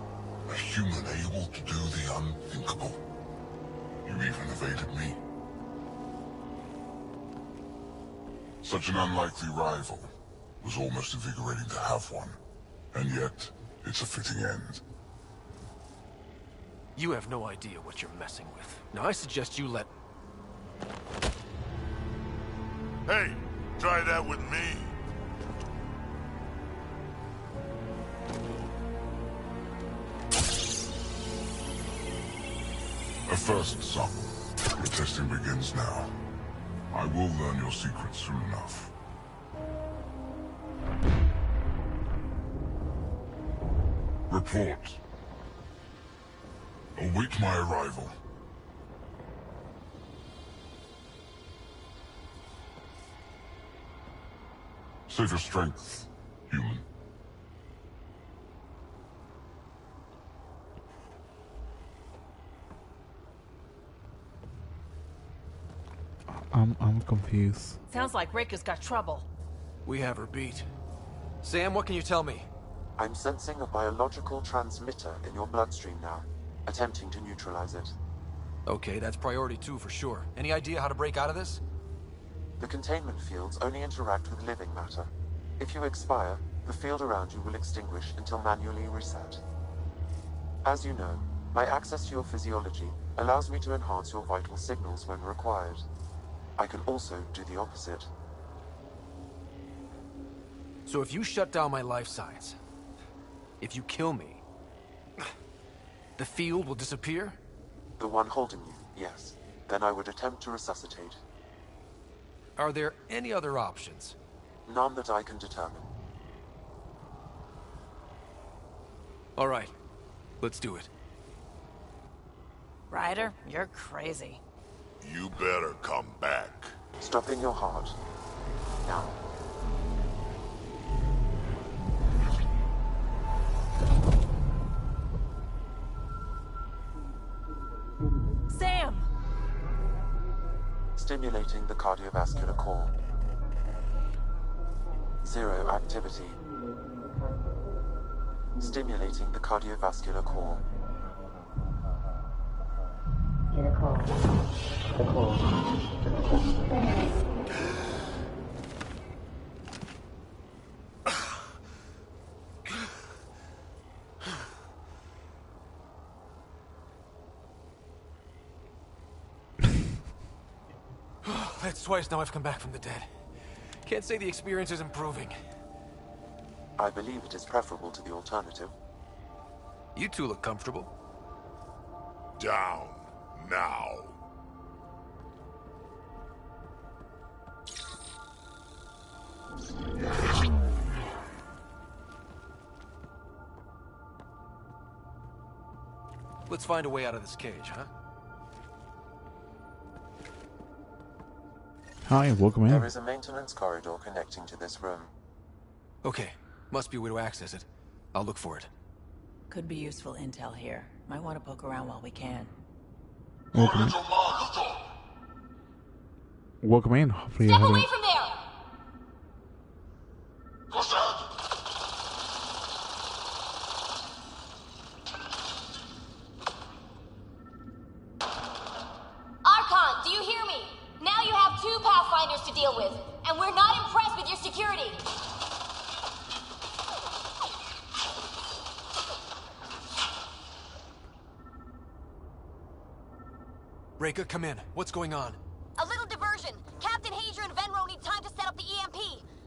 a human able to do the unthinkable. You even evaded me. Such an unlikely rival. Was almost invigorating to have one. And yet, it's a fitting end. You have no idea what you're messing with. Now I suggest you let... Hey, try that with me. A first, son. Your testing begins now. I will learn your secrets soon enough. Report. Await my arrival. Save your strength, human. I'm confused. Sounds like Rick has got trouble. We have her beat. Sam, what can you tell me? I'm sensing a biological transmitter in your bloodstream now, attempting to neutralize it. Okay, that's priority 2 for sure. Any idea how to break out of this? The containment fields only interact with living matter. If you expire, the field around you will extinguish until manually reset. As you know, my access to your physiology allows me to enhance your vital signals when required. I can also do the opposite. So if you shut down my life signs, if you kill me, the field will disappear? The one holding you, yes. Then I would attempt to resuscitate. Are there any other options? None that I can determine. All right, let's do it. Ryder, you're crazy. You better come back. Stopping your heart. Now. Sam! Stimulating the cardiovascular core. 0 activity. Stimulating the cardiovascular core. That's twice now I've come back from the dead. Can't say the experience is improving. I believe it is preferable to the alternative. You two look comfortable. Down, now. Let's find a way out of this cage, huh? Hi, welcome in. There is a maintenance corridor connecting to this room. Okay, must be a way to access it. I'll look for it. Could be useful intel here. Might want to poke around while we can. Welcome in. Welcome in. Hopefully you Step haven't... away from there! Archon, do you hear me? Now you have 2 Reika, come in. What's going on? A little diversion. Captain Hager and Venro need time to set up the EMP.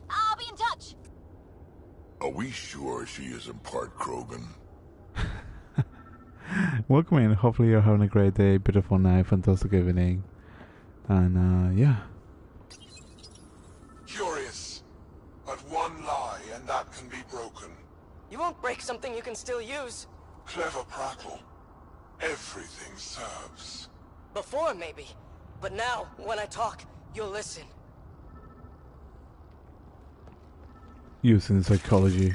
I'll be in touch. Are we sure she isn't part Krogan? Welcome in. Hopefully you're having a great day, beautiful night, fantastic evening. And yeah. Curious. But one lie and that can be broken. You won't break something you can still use. Clever prattle. Everything serves. Before, maybe. But now, when I talk, you'll listen. Using psychology.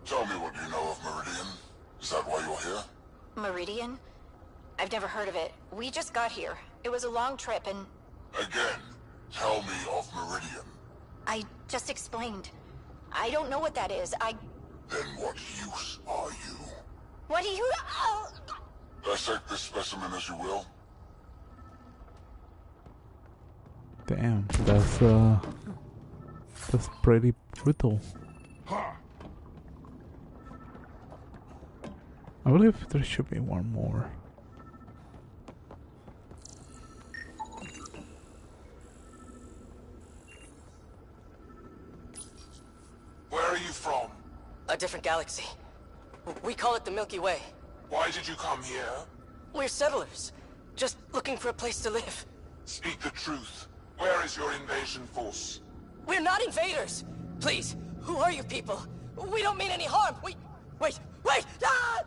Tell me what you know of Meridian. Is that why you're here? Meridian? I've never heard of it. We just got here. It was a long trip and... Again, tell me of Meridian. I just explained. I don't know what that is. Then what use are you? What do you... Dissect this specimen as you will. Damn, that's pretty brutal. I believe there should be one more. Where are you from? A different galaxy. We call it the Milky Way. Why did you come here? We're settlers. Just looking for a place to live. Speak the truth. Where is your invasion force? We're not invaders! Please, who are you people? We don't mean any harm! Wait! Ah!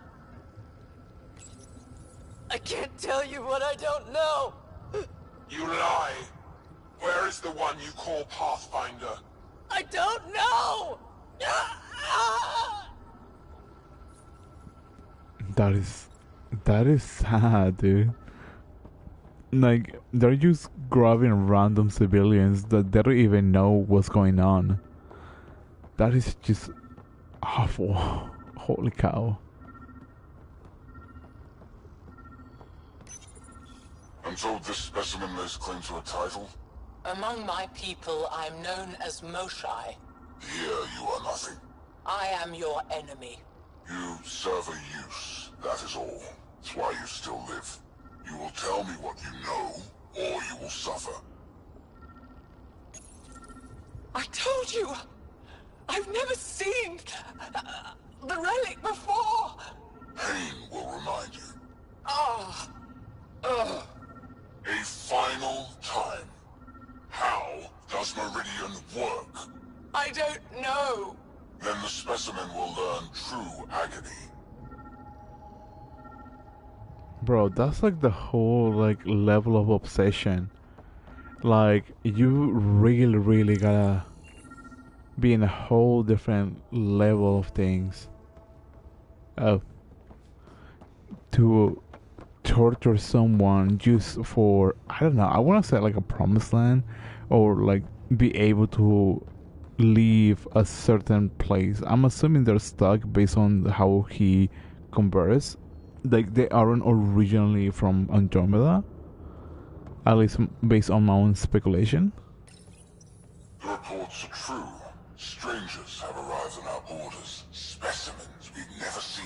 I can't tell you what I don't know! You lie! Where is the one you call Pathfinder? I don't know! That is sad, dude. Like, they're just grabbing random civilians that they don't even know what's going on. That is just awful. Holy cow. And so this specimen lays claim to a title? Among my people, I'm known as Moshai. Here you are nothing. I am your enemy. You serve a use, that is all. That's why you still live. You will tell me what you know, or you will suffer. I told you! I've never seen the relic before! Pain will remind you. A final time. How does Meridian work? I don't know. Then the specimen will learn true agony. Bro, that's like the whole like level of obsession. Like, you really gotta be in a whole different level of things. To torture someone just for, I don't know, I wanna say like a promised land, or like be able to leave a certain place. I'm assuming they're stuck based on how he converts. Like, they aren't originally from Andromeda, at least based on my own speculation. The reports are true. Strangers have arrived on our borders. Specimens we've never seen.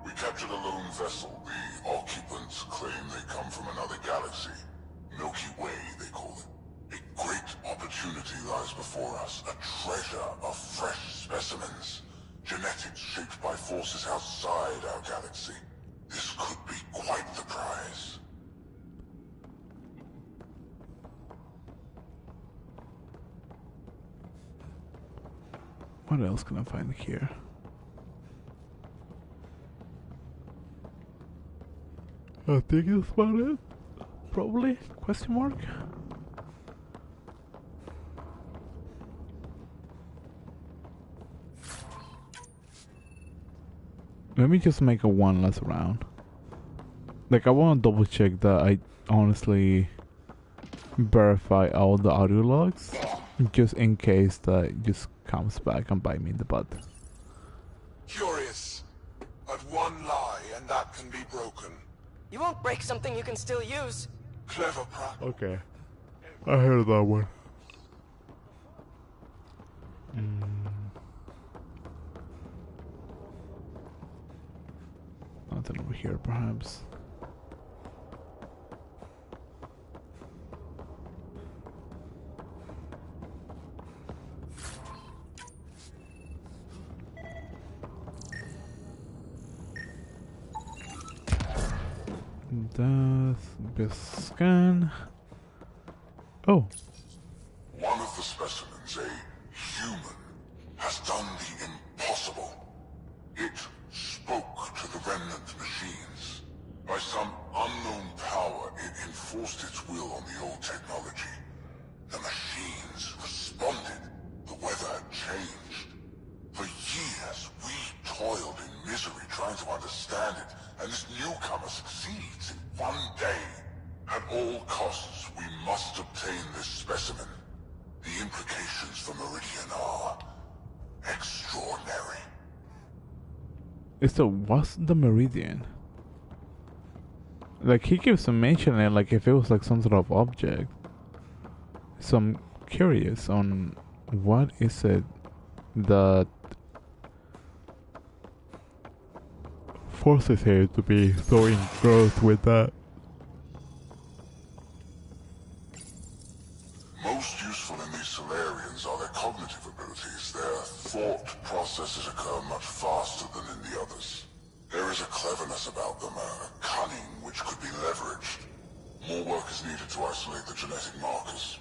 We captured a lone vessel. The occupants claim they come from another galaxy. Milky Way, they call it. A great opportunity lies before us. A treasure of fresh specimens. Genetics shaped by forces outside our galaxy. This could be quite the prize. What else can I find here? I think that's about it. Probably? Question mark? Let me just make a one last round. Like, I want to double check that I honestly verify all the audio logs, just in case that it just comes back and bite me in the butt. Curious. But one lie and that can be broken. You won't break something you can still use. Clever prattle. Okay. I heard that one. something over here, perhaps. Best scan. Oh. One of the specimens, a human, has done the impossible. It spoke to the remnant machines. By some unknown power, it enforced its will on the old technology. The machines responded. The weather had changed. For years, we toiled in misery trying to understand it, and this newcomer succeeds in one day. At all costs, we must obtain this specimen. The implications for Meridian are extraordinary. So what's the Meridian? Like, he keeps mentioning it like if it was like some sort of object. So I'm curious on what is it that forces her to be so engrossed with that. Most useful in these Solarians are their cognitive abilities. Their thought processes occur much faster than in the others. There is a cleverness about them, a cunning which could be leveraged. More work is needed to isolate the genetic markers.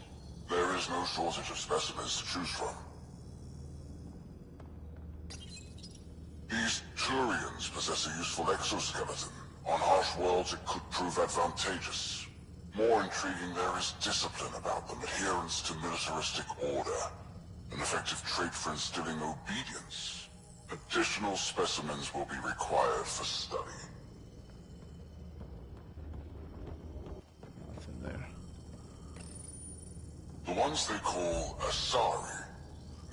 There is no shortage of specimens to choose from. These Turians possess a useful exoskeleton. On harsh worlds, it could prove advantageous. More intriguing, there is discipline about them, adherence to militaristic order, an effective trait for instilling obedience. Additional specimens will be required for study. What's in there? The ones they call Asari.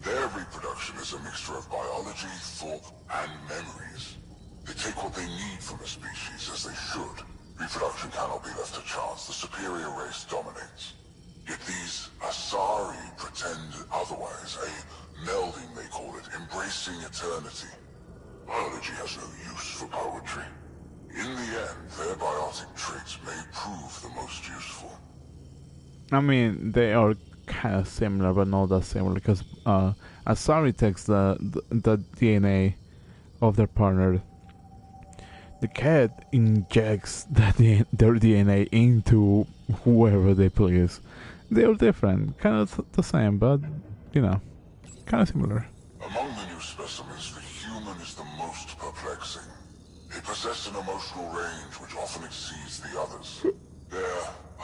Their reproduction is a mixture of biology, thought, and memories. They take what they need from a species, as they should. Reproduction cannot be left to chance. The superior race dominates. Yet these Asari pretend otherwise. A melding, they call it, embracing eternity. Biology has no use for poetry. In the end, their biotic traits may prove the most useful. I mean, they are kind of similar, but not that similar, because Asari takes the DNA of their partner. The cat injects their DNA into whoever they please. They are different, kind of the same, but you know, kind of similar. Among the new specimens, the human is the most perplexing. They possess an emotional range which often exceeds the others. Their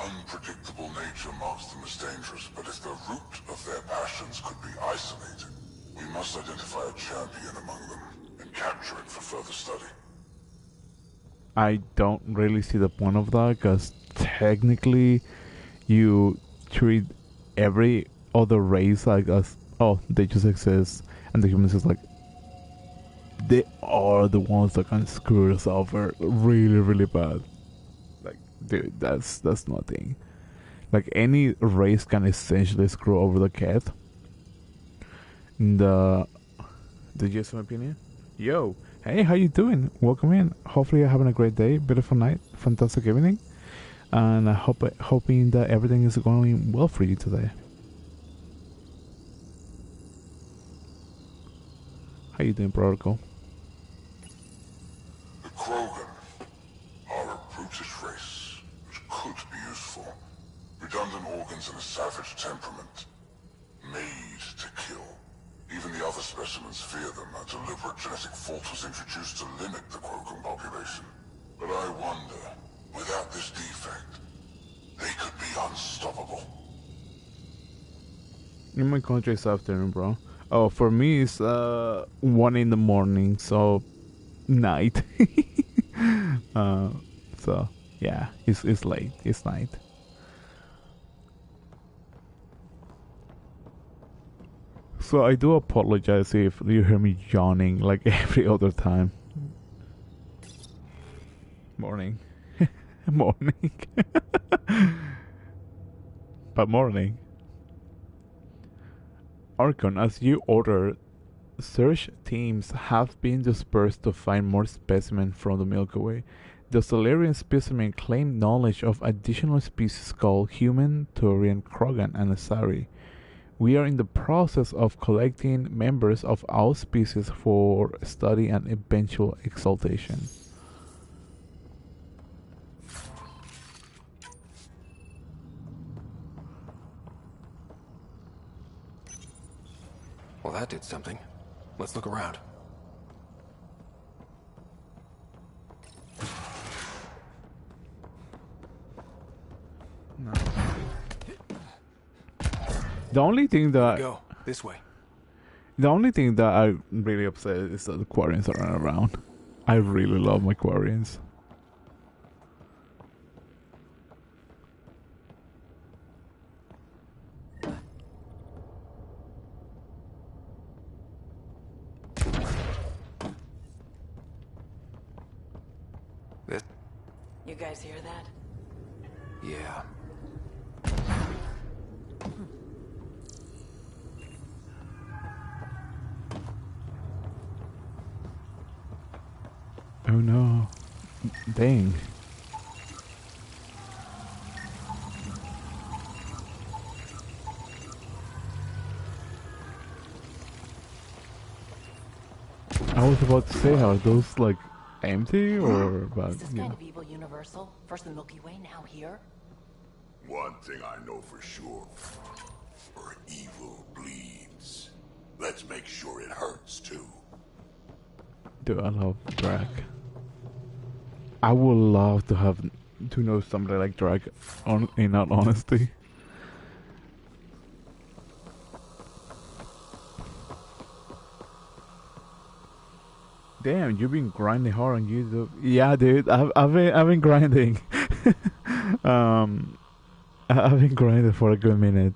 unpredictable nature marks them as dangerous, but if the root of their passions could be isolated, we must identify a champion among them and capture it for further study. I don't really see the point of that, because technically you treat every other race like us. Oh, they just exist, and the humans is like, they are the ones that can screw us over really, really bad. Like, dude, that's nothing. Like, any race can essentially screw over the cat. Did you have some opinion? Yo, hey, how you doing? Welcome in. Hopefully you're having a great day, beautiful night, fantastic evening, and I hoping that everything is going well for you today. How you doing, Protocol? The Krogan are a brutish race, which could be useful. Redundant organs and a savage temperament. Made to kill. Even the other specimens fear them. A deliberate genetic fault was introduced to limit the Krogan population. But I wonder, without this defect, they could be unstoppable. In my country it's afternoon, bro. Oh, for me it's 1 in the morning, so night. So yeah, it's late. It's night. So I do apologize if you hear me yawning like every other time. Morning. Morning. But morning. Archon, as you ordered search teams have been dispersed to find more specimens from the Milky Way. The Solarian specimen claimed knowledge of additional species called human, Turian, Krogan, and Asari. We are in the process of collecting members of all species for study and eventual exaltation. Well, that did something. Let's look around. No. The only thing that Go this way. The only thing that I'm really upset is that the Quarians aren't around. I really love my Quarians. You guys hear that? Yeah. Oh no. Dang. I was about to say, how are those like empty or but Is this you kind know. of evil universal? First the Milky Way, now here? One thing I know for sure. Where evil bleeds. Let's make sure it hurts too. Dude, I love Drag. I would love to have to know somebody like Drag in all honesty. Damn, you've been grinding hard on YouTube. Yeah, dude, I've been grinding. I've been grinding for a good minute.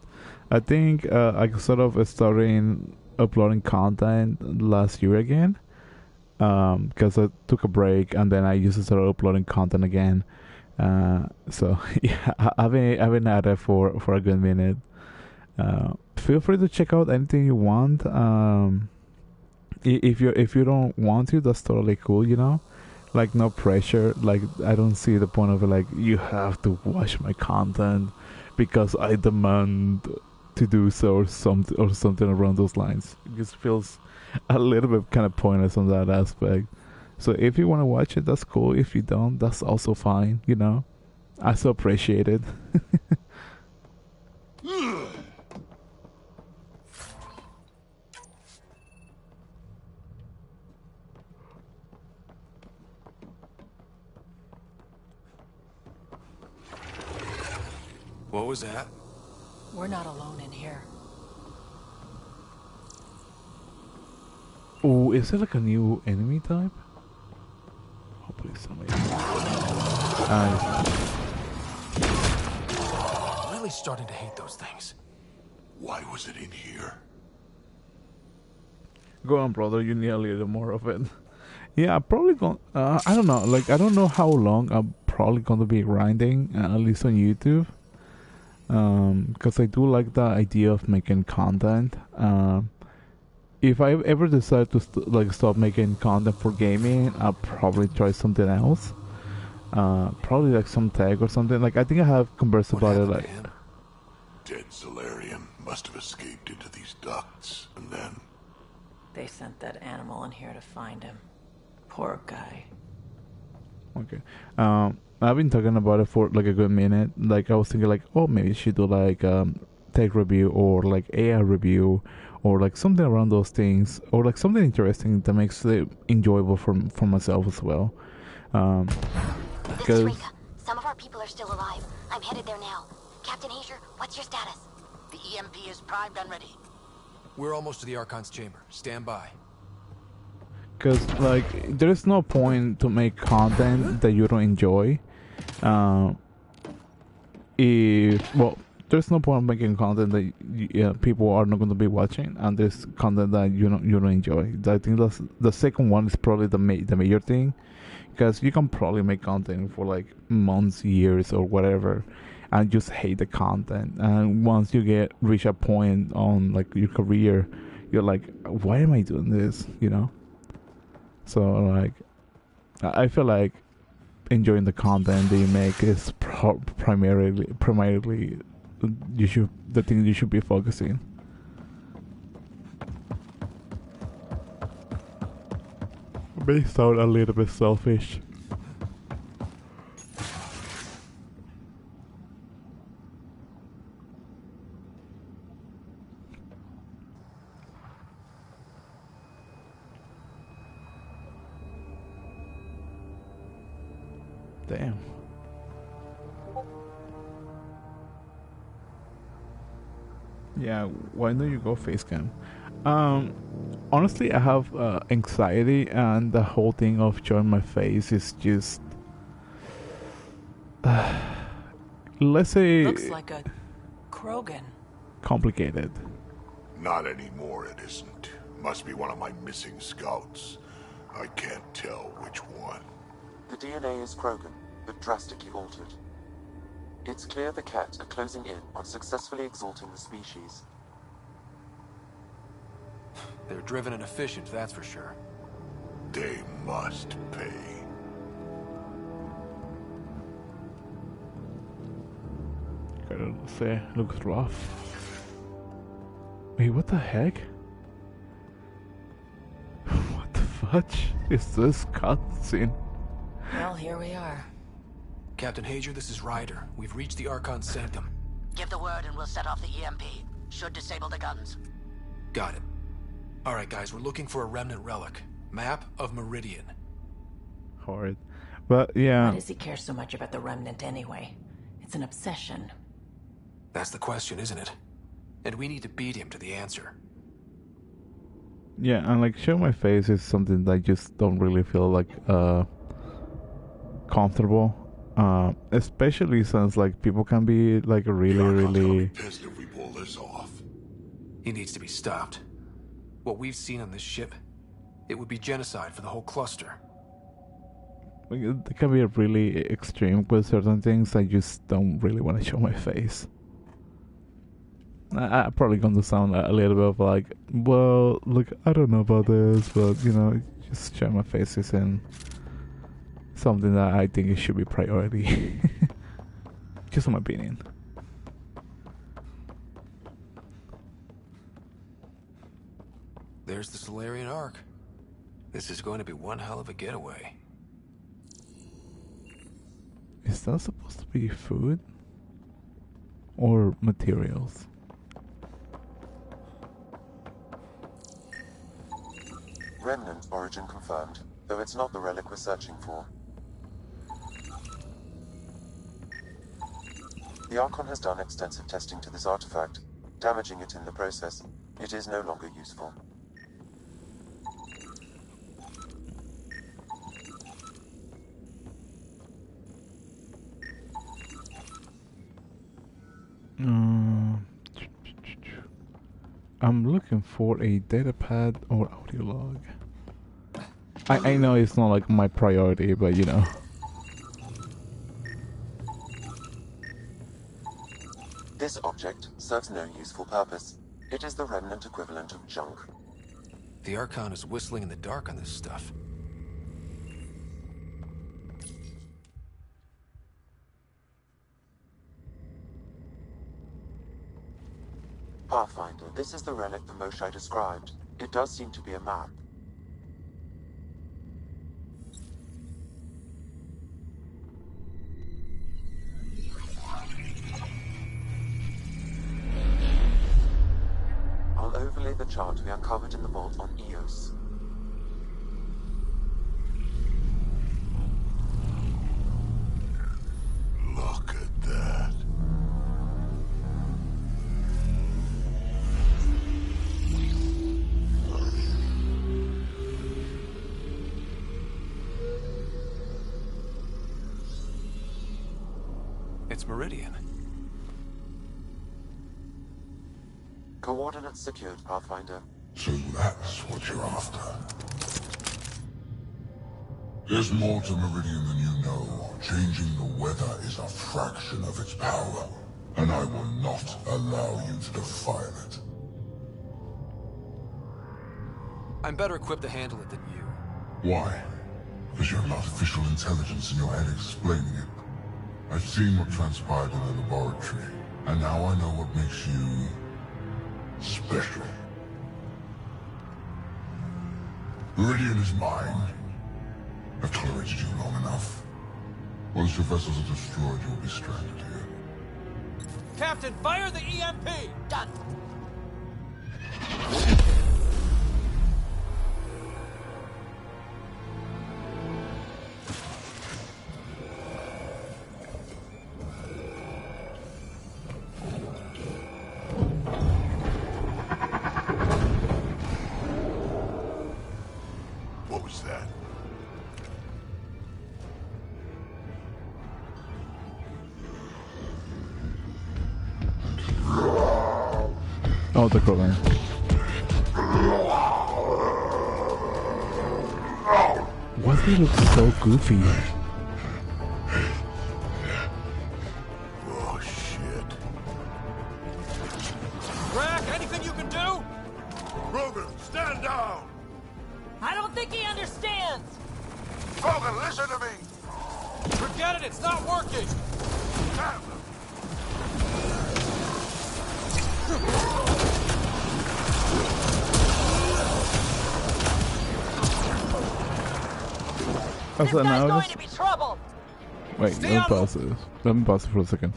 I think I sort of started uploading content last year again. Because I took a break and then I used to start uploading content again. So yeah, I've been at it for a good minute. Feel free to check out anything you want. If you don't want to, that's totally cool. You know, like no pressure. Like I don't see the point of it. Like you have to watch my content because I demand to do so, or something around those lines. It just feels a little bit kind of pointless on that aspect. So if you want to watch it, that's cool. If you don't, that's also fine. You know, I so appreciate it. What was that? We're not alone in here. Oh, is it like a new enemy type? Hopefully somebody. I'm really starting to hate those things. Why was it in here? Go on, brother. You need a little more of it. Yeah, I'm probably going. I don't know. Like, I don't know how long I'm probably going to be grinding, at least on YouTube. Because I do like the idea of making content. If I ever decide to stop making content for gaming, I'll probably try something else. Probably like some tech or something. Like I think I have conversed about it. Like, Dead Solarian must have escaped into these ducts, and then They sent that animal in here to find him. Poor guy. okay. I've been talking about it for like a good minute. Like I was thinking like, oh, maybe I should do like tech review or like AI review or like something around those things or like something interesting that makes it enjoyable for myself as well. This is Rika. Some of our people are still alive. I'm headed there now. Captain Hager, what's your status? The EMP is primed and ready. We're almost to the Archon's chamber. Stand by. Because like there's no point to make content that you don't enjoy. There's no point making content that people are not going to be watching, and there's content that you don't enjoy. I think that's the second one is probably the major thing, because you can probably make content for like months, years, or whatever, and just hate the content. And once you reach a point on like your career, you're like, why am I doing this? You know. So like, I feel like enjoying the content that you make is primarily the thing you should be focusing. May sound a little bit selfish. Damn. Yeah, why don't you go face cam? Honestly, I have anxiety, and the whole thing of showing my face is just, let's say, Looks like a Krogan. Complicated. Not anymore, it isn't. Must be one of my missing scouts. I can't tell which one. The DNA is Krogan, but drastically altered. It's clear the Cat are closing in on successfully exalting the species. They're driven and efficient, that's for sure. They must pay. Gotta say, looks rough. Wait, what the heck? What the fudge is this cutscene? Well, here we are. Captain Hager, this is Ryder. We've reached the Archon Sanctum. Give the word and we'll set off the EMP. Should disable the guns. Got it. Alright guys, we're looking for a remnant relic. Map of Meridian. Horrid. But yeah. Why does he care so much about the remnant anyway? It's an obsession. That's the question, isn't it? And we need to beat him to the answer. Yeah, and like show my face is something that I just don't really feel like comfortable. Especially since like people can be like really pissed if we pull this off. He needs to be stopped. What we've seen on this ship, it would be genocide for the whole cluster. Like, it can be really extreme with certain things. I just don't really want to show my face. I'm probably going to sound a little bit of like, well, look, I don't know about this, but you know, just showing my face isn't something that I think it should be priority. Just my opinion. There's the Solarian Ark. This is going to be one hell of a getaway. Is that supposed to be food? Or materials? Remnant origin confirmed, though it's not the relic we're searching for. The Archon has done extensive testing to this artifact, damaging it in the process. It is no longer useful. I'm looking for a datapad or audio log. I know it's not like my priority, but you know. This object serves no useful purpose. It is the remnant equivalent of junk. The Archon is whistling in the dark on this stuff. Pathfinder, this is the relic the Moshai described. It does seem to be a map. I'll overlay the chart we uncovered in the vault on Eos. Look at that. It's Meridian. Coordinates secured, Pathfinder. So that's what you're after. There's more to Meridian than you know. Changing the weather is a fraction of its power, and I will not allow you to defile it. I'm better equipped to handle it than you. Why? Because you have artificial intelligence in your head explaining it. I've seen what transpired in the laboratory, and now I know what makes you special. Meridian is mine. I've tolerated you long enough. Once your vessels are destroyed, you'll be stranded here. Captain, fire the EMP! Done. What was that? Oh, the program. Why does he look so goofy? Oh, shit. Rack, anything you can do? Rogan, stand down! I don't think he understands! Rogan, listen to me! Forget it, it's not working! Damn. Also, This guy's now going just to be trouble! wait. Let me pause this. Let me pause it for a second.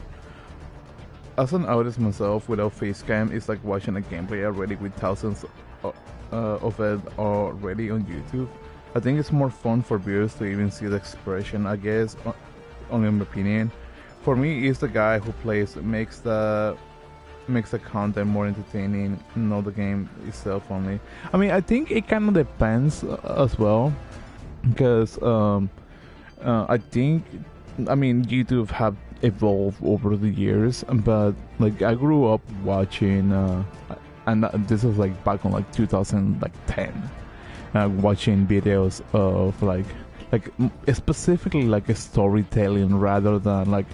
As an artist myself, without face cam, it's like watching a gameplay already with thousands of it already on YouTube. I think it's more fun for viewers to even see the expression. I guess, only in my opinion. For me, it's the guy who plays makes the content more entertaining, not the game itself only. I mean, I think it kind of depends as well, because I think, I mean, YouTube have evolved over the years, but like I grew up watching, and this was like back on like 2010, watching videos of like specifically like a storytelling rather than like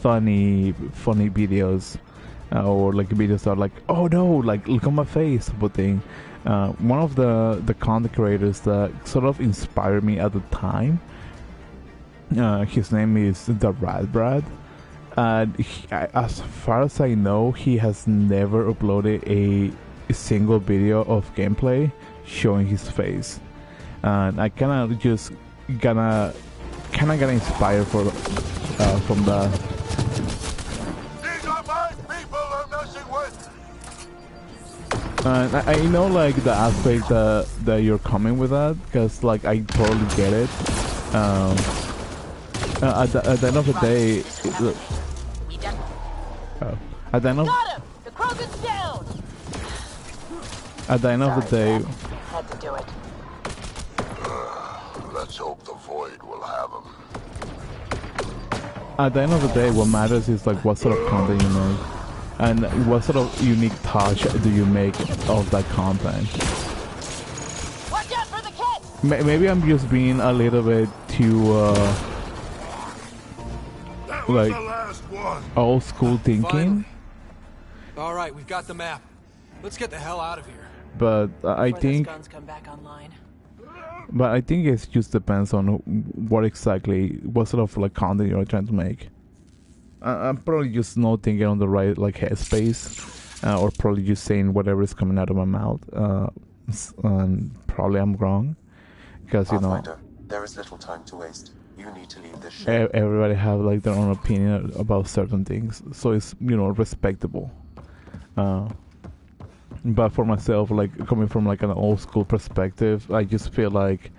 funny videos. Or like videos that are like, oh no, like look at my face, type of thing. One of the content creators that sort of inspired me at the time, his name is the Rad Brad. As far as I know, he has never uploaded a single video of gameplay showing his face, and I kind of just got inspired from that. And I know like the aspect that you're coming with that, because like I totally get it. At the end of the day, at the end of Got him! The Krogan's down! at the end of the day, Had to do it. Let's hope the Void will have him. at the end of the day, what matters is like what sort of content you make. And what sort of unique touch do you make of that content? Watch out for the kid! Maybe I'm just being a little bit too like old school thinking. All right, we've got the map. Let's get the hell out of here. But I Before think those guns come back online. But I think it just depends on what sort of like content you're trying to make. I'm probably just not thinking on the right like headspace, or probably just saying whatever is coming out of my mouth. And probably I'm wrong, because you know, there is little time to waste. You need to leave this ship. Everybody have like their own opinion about certain things, so it's, you know, respectable. But for myself, like coming from like an old school perspective, I just feel like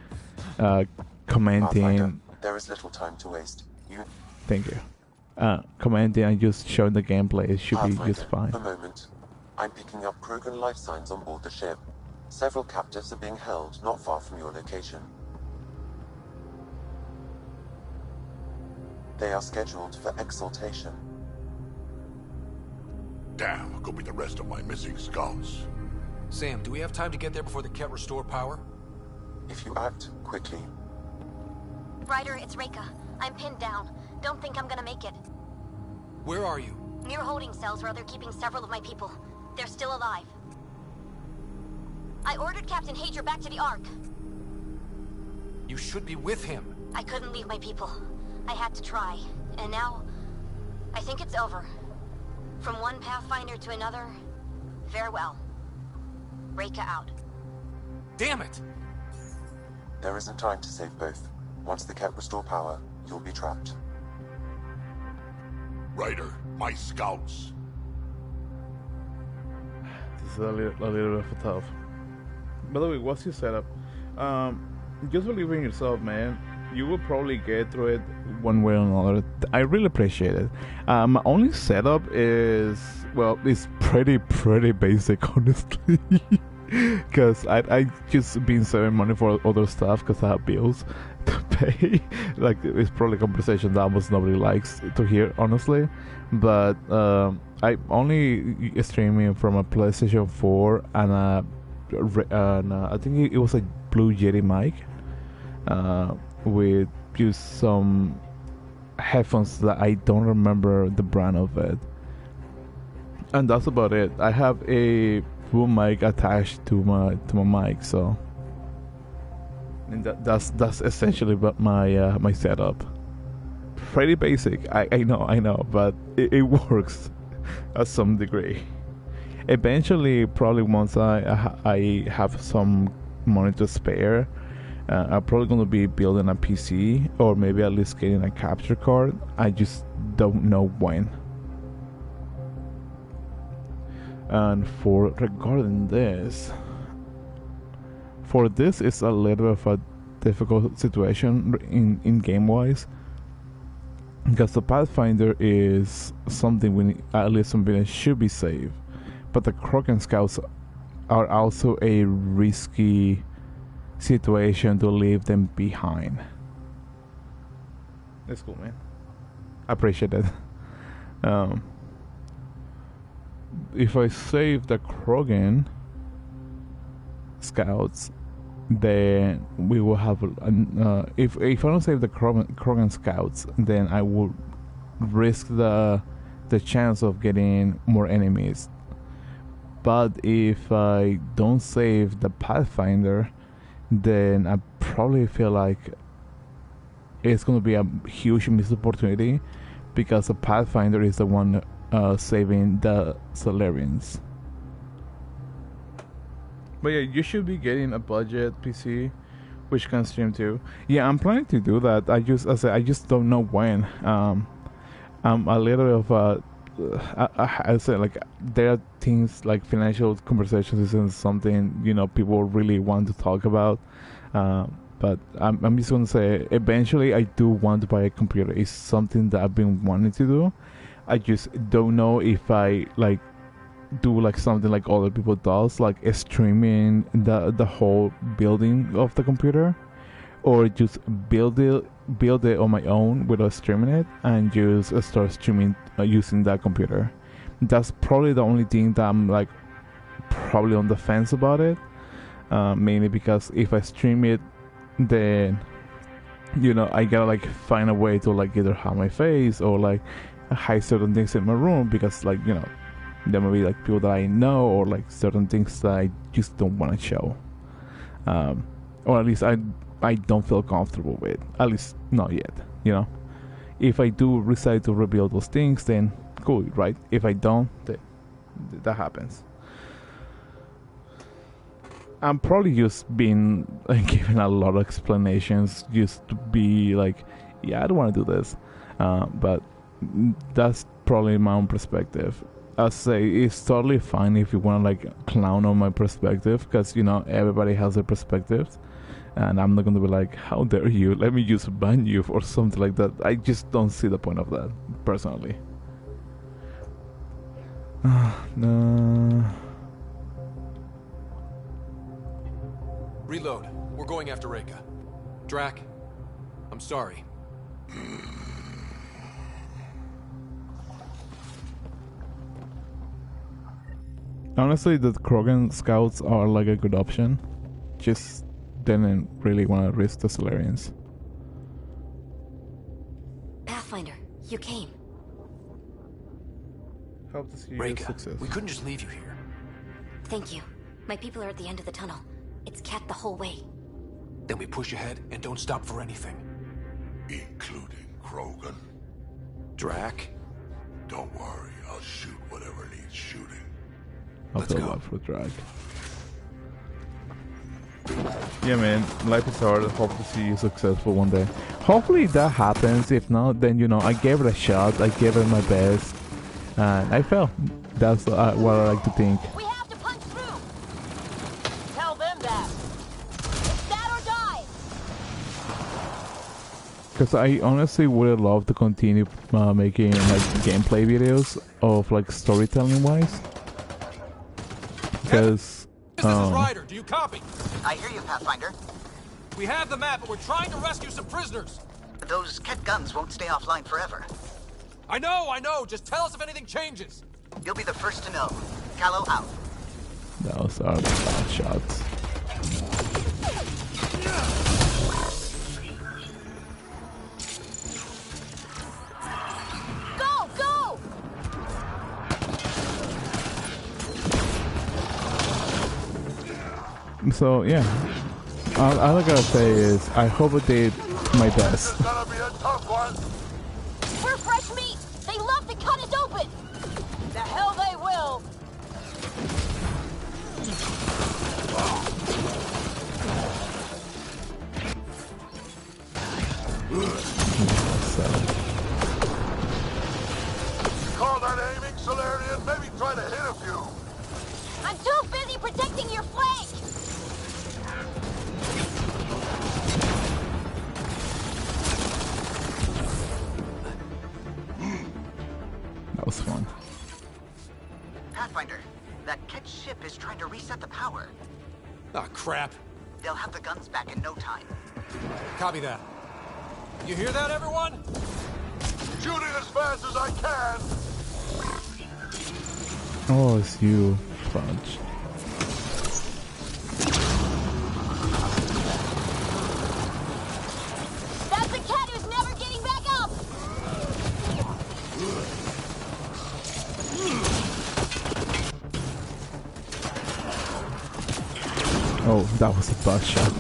commenting. There is little time to waste. Thank you. Commenting and just showing the gameplay should be just fine. A moment. I'm picking up Krogan life signs on board the ship. Several captives are being held not far from your location. They are scheduled for exaltation. Damn, go be the rest of my missing scouts. Sam, do we have time to get there before the Ket restore power? If you act quickly. Ryder, it's Reika. I'm pinned down. Don't think I'm gonna make it. Where are you? Near holding cells where they're keeping several of my people. They're still alive. I ordered Captain Hager back to the Ark. You should be with him. I couldn't leave my people. I had to try. And now, I think it's over. From one Pathfinder to another, farewell. Reika out. Damn it! There isn't time to save both. Once the Ket restore power, you'll be trapped. Ryder, my scouts. This is a little bit tough. By the way, what's your setup? Just believe in yourself, man. You will probably get through it one way or another. I really appreciate it. My only setup is, well, it's pretty basic, honestly. Because I just been saving money for other stuff because I have bills to pay. Like, it's probably a conversation that almost nobody likes to hear, honestly. But I only streaming from a PlayStation 4 and I think it was a Blue Yeti mic with just some headphones that I don't remember the brand of it. And that's about it. I have a boom mic attached to my mic, so and that's essentially my setup. Pretty basic, I know, but it works at some degree. Eventually, probably once I have some money to spare, I'm probably going to be building a PC or maybe at least getting a capture card. I just don't know when. And regarding this, it's a little bit of a difficult situation in game wise, because the Pathfinder is something at least something that should be saved, but the Krogan Scouts are also a risky situation to leave them behind. That's cool, man. I appreciate it. If I save the Krogan Scouts, then we will have if I don't save the Krogan Scouts, then I will risk the chance of getting more enemies. But if I don't save the Pathfinder, then I probably feel like it's going to be a huge missed opportunity, because the Pathfinder is the one saving the Solarians. But yeah, you should be getting a budget PC which can stream too. Yeah, I'm planning to do that. I just don't know when. I'm a little of I say, like, there are things like financial conversations isn't something people really want to talk about. But I'm just gonna say, eventually I do want to buy a computer. It's something that I've been wanting to do. I just don't know if I do something like other people does, like streaming the whole building of the computer, or just build it on my own without streaming it and just start streaming using that computer. That's probably the only thing that I'm probably on the fence about it, mainly because if I stream it, then I gotta find a way to either hide my face or hide certain things in my room, because there may be people that I know, or certain things that I just don't want to show, or at least I don't feel comfortable with, at least not yet. If I do decide to reveal those things, then cool, right? If I don't, that happens. I'm probably just been giving a lot of explanations just to be yeah, I don't want to do this, but that's probably my own perspective. I say it's totally fine if you want to clown on my perspective, because everybody has their perspectives, and I'm not going to be how dare you, let me just ban you or something like that. I just don't see the point of that, personally. No. Reload. We're going after Reika. Drac, I'm sorry. Honestly, the Krogan Scouts are a good option. Just didn't really want to risk the Solarians. Pathfinder, you came. Hope to see Reika, your success. we couldn't just leave you here. Thank you. My people are at the end of the tunnel. It's Cat the whole way. Then we push ahead and don't stop for anything. Including Krogan. Drac? Don't worry, I'll shoot whatever needs shooting. I'll fill up with drag. Yeah, man, life is hard. I hope to see you successful one day. Hopefully that happens. If not, then, you know, I gave it a shot. I gave it my best. And I failed. That's what I like to think. We have to punch through. Tell them that. It's that or die. Because I honestly would love to continue making like gameplay videos of like storytelling wise. Because this is Ryder. Do you copy? I hear you, Pathfinder. We have the map, but we're trying to rescue some prisoners. Those Ket guns won't stay offline forever. I know. Just tell us if anything changes. You'll be the first to know. Callow out. Those are bad shots. Go! So yeah, all I gotta say is I hope I did my best. It's gonna be a tough one. We're fresh meat. They love to cut us open. The hell they will. Call that aiming, Solarian? Maybe try to hit a few. I'm too busy protecting your flank. That was fun. Pathfinder, that Ket ship is trying to reset the power. Ah, crap. They'll have the guns back in no time. Copy that. You hear that, everyone? Shooting as fast as I can. Oh, it's you, Fudge. That's the cat who's never getting back up. Oh, that was a bad shot.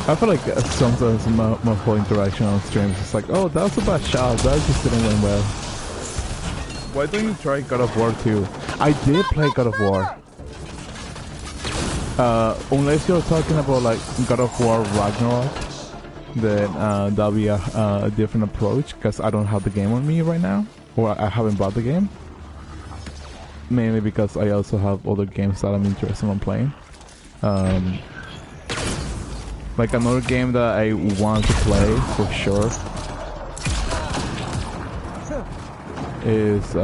I feel like sometimes my whole interaction on streams is like, oh, that was a bad shot, that just didn't went well. Why don't you try God of War 2? I did play God of War. Unless you're talking about like God of War Ragnarok, then that'll be a different approach, because I don't have the game on me right now, or I haven't bought the game. Mainly because I also have other games that I'm interested in playing. Like another game that I want to play for sure is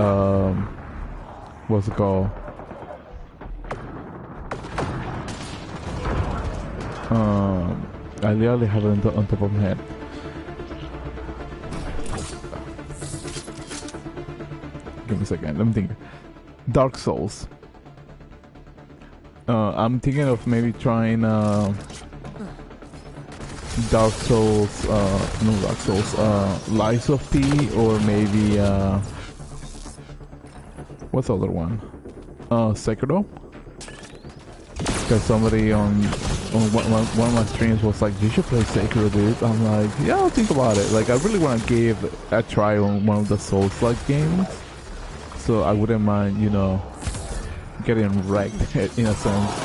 what's it called? I literally have it on top of my head. Give me a second. Let me think. Dark Souls. I'm thinking of maybe trying Dark Souls, no Dark Souls, Lies of P, or maybe what's the other one? Sekiro. Because somebody on one of my streams was like, "You should play Sekiro, dude." I'm like, "Yeah, I'll think about it." Like, I really want to give a try on one of the Souls-like games. So I wouldn't mind, you know, getting wrecked in a sense.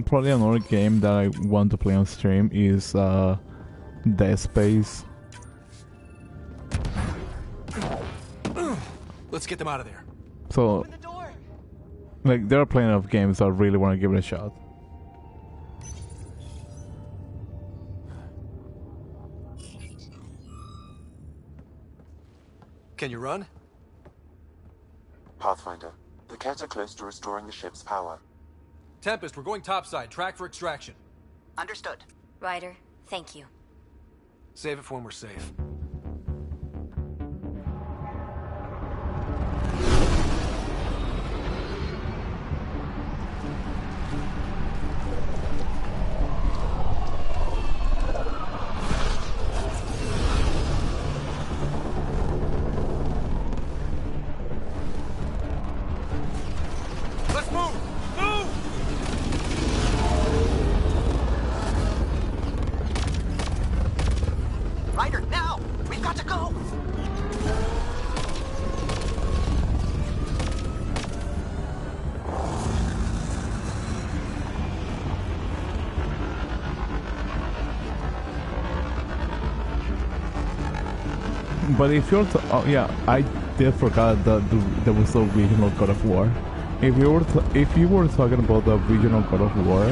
Probably another game that I want to play on stream is Dead Space. Let's get them out of there. So, like, there are plenty of games I really want to give it a shot. Can you run? Pathfinder, the Ket are close to restoring the ship's power. Tempest, we're going topside. Track for extraction. Understood. Ryder, thank you. Save it for when we're safe. But if you're oh yeah, I did forget that there was the regional God of War. If you were talking about the regional God of War,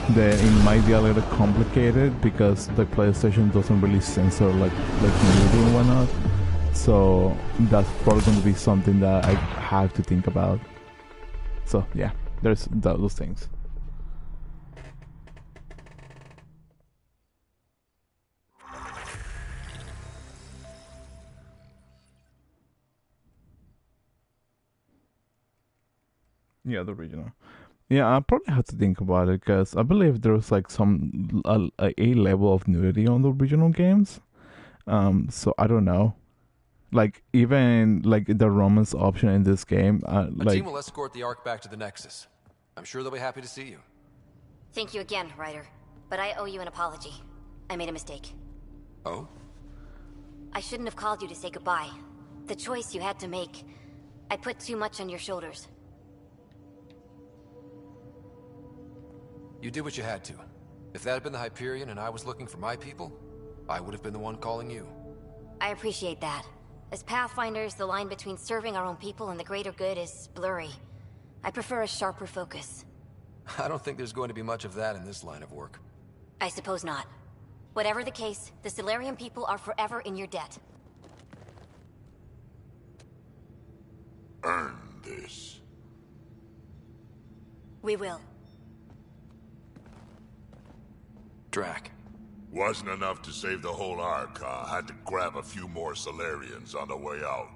then it might be a little complicated because the PlayStation doesn't really censor like nudity and whatnot. So that's probably going to be something that I have to think about. So yeah, there's those things. Yeah, the original. Yeah, I probably have to think about it because I believe there's like a level of nudity on the original games. So I don't know. Like even like the romance option in this game, A like team will escort the Ark back to the Nexus. I'm sure they'll be happy to see you. Thank you again, Ryder. But I owe you an apology. I made a mistake. Oh? I shouldn't have called you to say goodbye. The choice you had to make. I put too much on your shoulders. You did what you had to. If that had been the Hyperion and I was looking for my people, I would have been the one calling you. I appreciate that. As Pathfinders, the line between serving our own people and the greater good is blurry. I prefer a sharper focus. I don't think there's going to be much of that in this line of work. I suppose not. Whatever the case, the Solarian people are forever in your debt. Earn this. We will. Drac. Wasn't enough to save the whole Ark, huh? Had to grab a few more Solarians on the way out.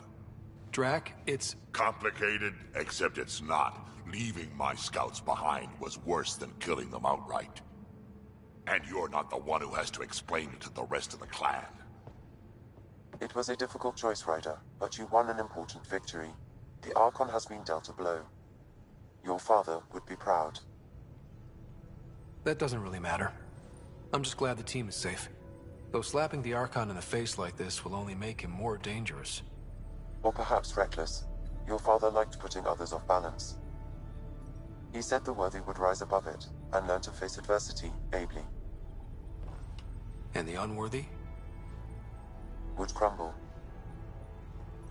Drac, it's... complicated, except it's not. Leaving my scouts behind was worse than killing them outright. And you're not the one who has to explain it to the rest of the clan. It was a difficult choice, Ryder, but you won an important victory. The Archon has been dealt a blow. Your father would be proud. That doesn't really matter. I'm just glad the team is safe. Though slapping the Archon in the face like this will only make him more dangerous. Or perhaps reckless. Your father liked putting others off balance. He said the worthy would rise above it, and learn to face adversity ably. And the unworthy? Would crumble.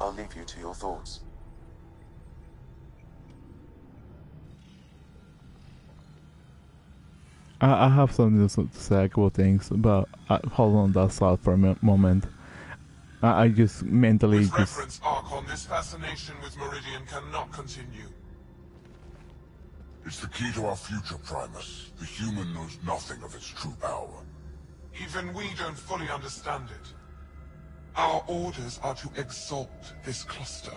I'll leave you to your thoughts. I have something to say, a couple of things, but hold on that thought for a moment. I just mentally With reference, Archon, this fascination with Meridian cannot continue. It's the key to our future, Primus. The human knows nothing of its true power. Even we don't fully understand it. Our orders are to exalt this cluster,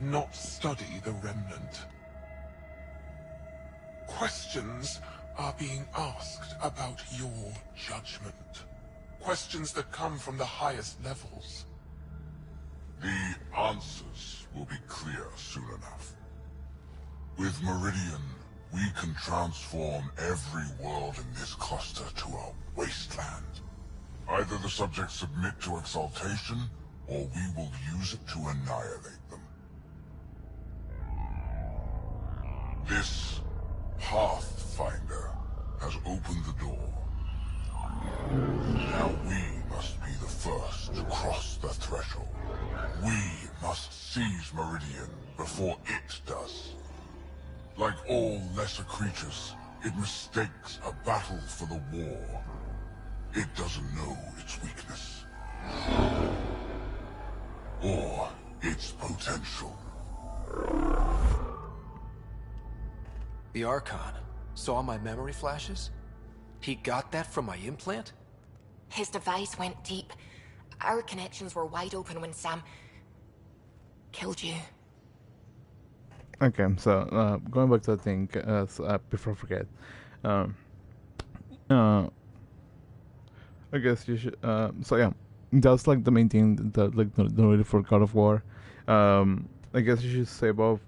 not study the remnant. Questions are being asked about your judgment. Questions that come from the highest levels. The answers will be clear soon enough. With Meridian, we can transform every world in this cluster to a wasteland. Either the subjects submit to exaltation, or we will use it to annihilate them. This Pathfinder has opened the door. Now we must be the first to cross the threshold. We must seize Meridian before it does. Like all lesser creatures, it mistakes a battle for the war. It doesn't know its weakness. Or its potential. The Archon saw my memory flashes? He got that from my implant? His device went deep. Our connections were wide open when Sam killed you. Okay, so going back to the thing, before I forget, I guess you should. So yeah, that's like the main thing that like not really for God of War. I guess you should save up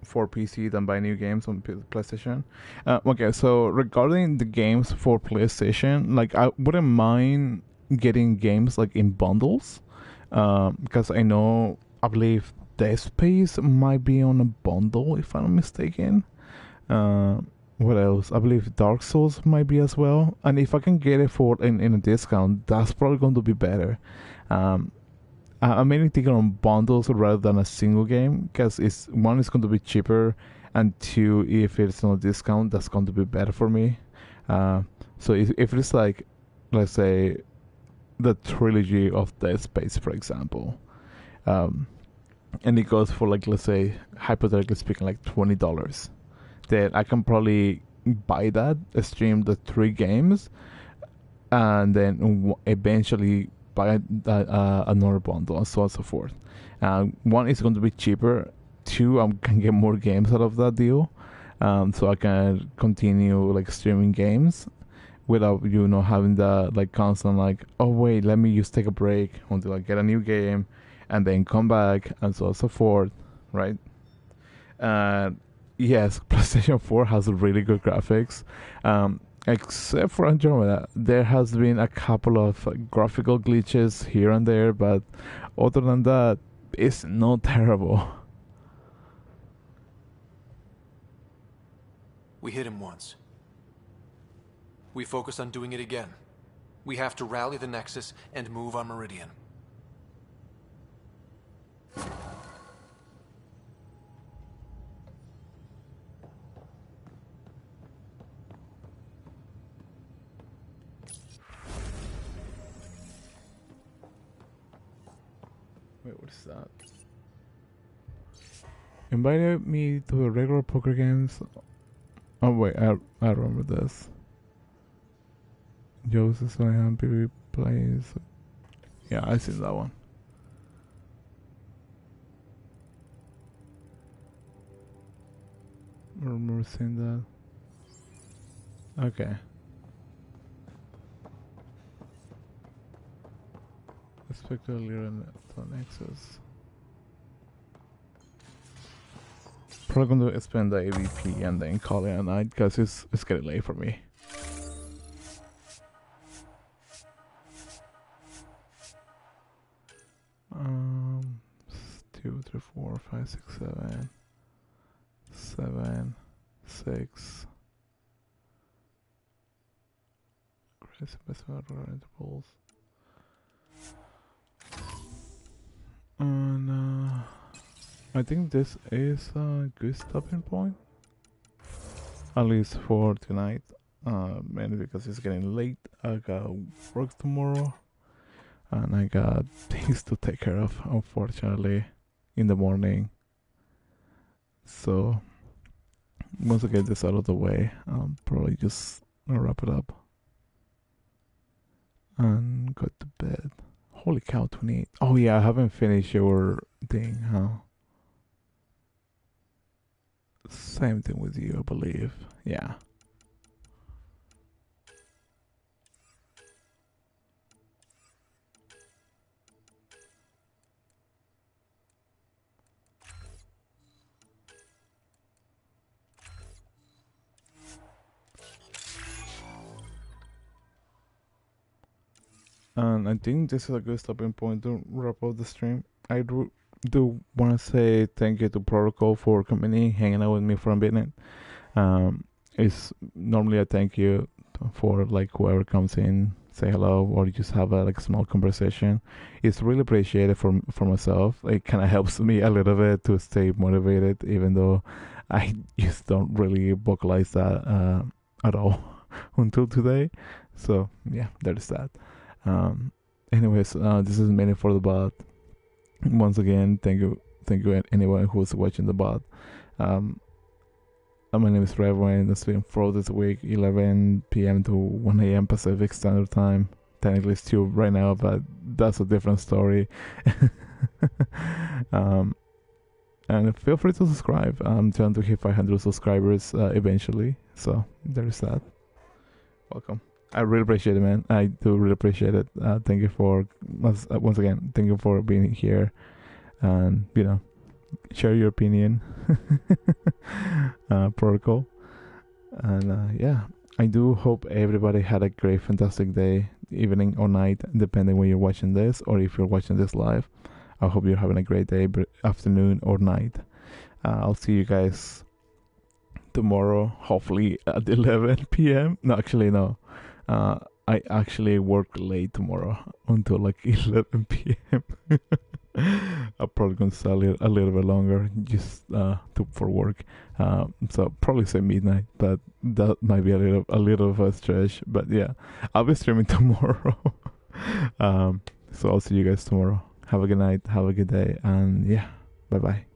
for PC than buy new games on PlayStation. Okay, so regarding the games for PlayStation, like I wouldn't mind getting games like in bundles, because I believe Dead Space might be on a bundle if I'm not mistaken. What else? I believe Dark Souls might be as well. And if I can get it for in a discount, that's probably going to be better. I'm mainly thinking on bundles rather than a single game, because one is going to be cheaper, and two, if it's on a discount, that's going to be better for me. So if it's like, let's say, the trilogy of Dead Space, for example, and it goes for like, let's say, hypothetically speaking, like $20, then I can probably buy that, stream the 3 games, and then eventually buy another bundle, and so on and so forth. One is going to be cheaper. Two, I can get more games out of that deal, so I can continue like streaming games without having that like constant like, oh wait, let me just take a break until I get a new game, and then come back, and so on and so forth, right? Yes, PlayStation 4 has really good graphics. Except for Andromeda, there has been a couple of graphical glitches here and there, but other than that, it's not terrible. We hit him once. We focus on doing it again. We have to rally the Nexus and move on Meridian. Wait, what is that? Invited me to the regular poker games. Oh wait, I remember this. Joseph PvP plays. Yeah, I seen that one. I remember seeing that. Okay. Expect earlier in the Nexus. Probably going to spend the AVP and then call it a night, because it's getting late for me. 2, 3, 4, 5, 6, 7, 7, 6. Aggressive intervals. And I think this is a good stopping point, at least for tonight. Mainly because it's getting late. I got work tomorrow, and I got things to take care of, unfortunately, in the morning. So once I get this out of the way, I'll probably just wrap it up and go to bed. Holy cow, 28. Oh yeah, I haven't finished your thing, huh? Same thing with you, I believe. Yeah. And I think this is a good stopping point to wrap up the stream. I do want to say thank you to Protocol for coming in, hanging out with me for a minute. It's normally a thank you for like whoever comes in, say hello, or just have a like small conversation. It's really appreciated for myself. It kind of helps me a little bit to stay motivated, even though I just don't really vocalize that at all until today. So yeah, there's that. Anyways, this is mainly for the bot. Once again, thank you anyone who's watching the bot. My name is Redwine. The stream for this week, 11 p.m. to 1 a.m. Pacific Standard Time. Technically it's 2 right now, but that's a different story. And feel free to subscribe. I'm trying to hit 500 subscribers eventually. So there's that. Welcome. I really appreciate it, man. I do really appreciate it. Thank you for, once again, thank you for being here. And, share your opinion. Protocol. And yeah, I do hope everybody had a great, fantastic day, evening or night, depending when you're watching this, or if you're watching this live. I hope you're having a great day, afternoon or night. I'll see you guys tomorrow, hopefully at 11 p.m. No, actually, no. I actually work late tomorrow until like 11 p.m. I'm probably going to stay a little bit longer just for work. So probably say midnight, but that might be a little of a stretch. But yeah, I'll be streaming tomorrow. So I'll see you guys tomorrow. Have a good night. Have a good day. And yeah, bye-bye.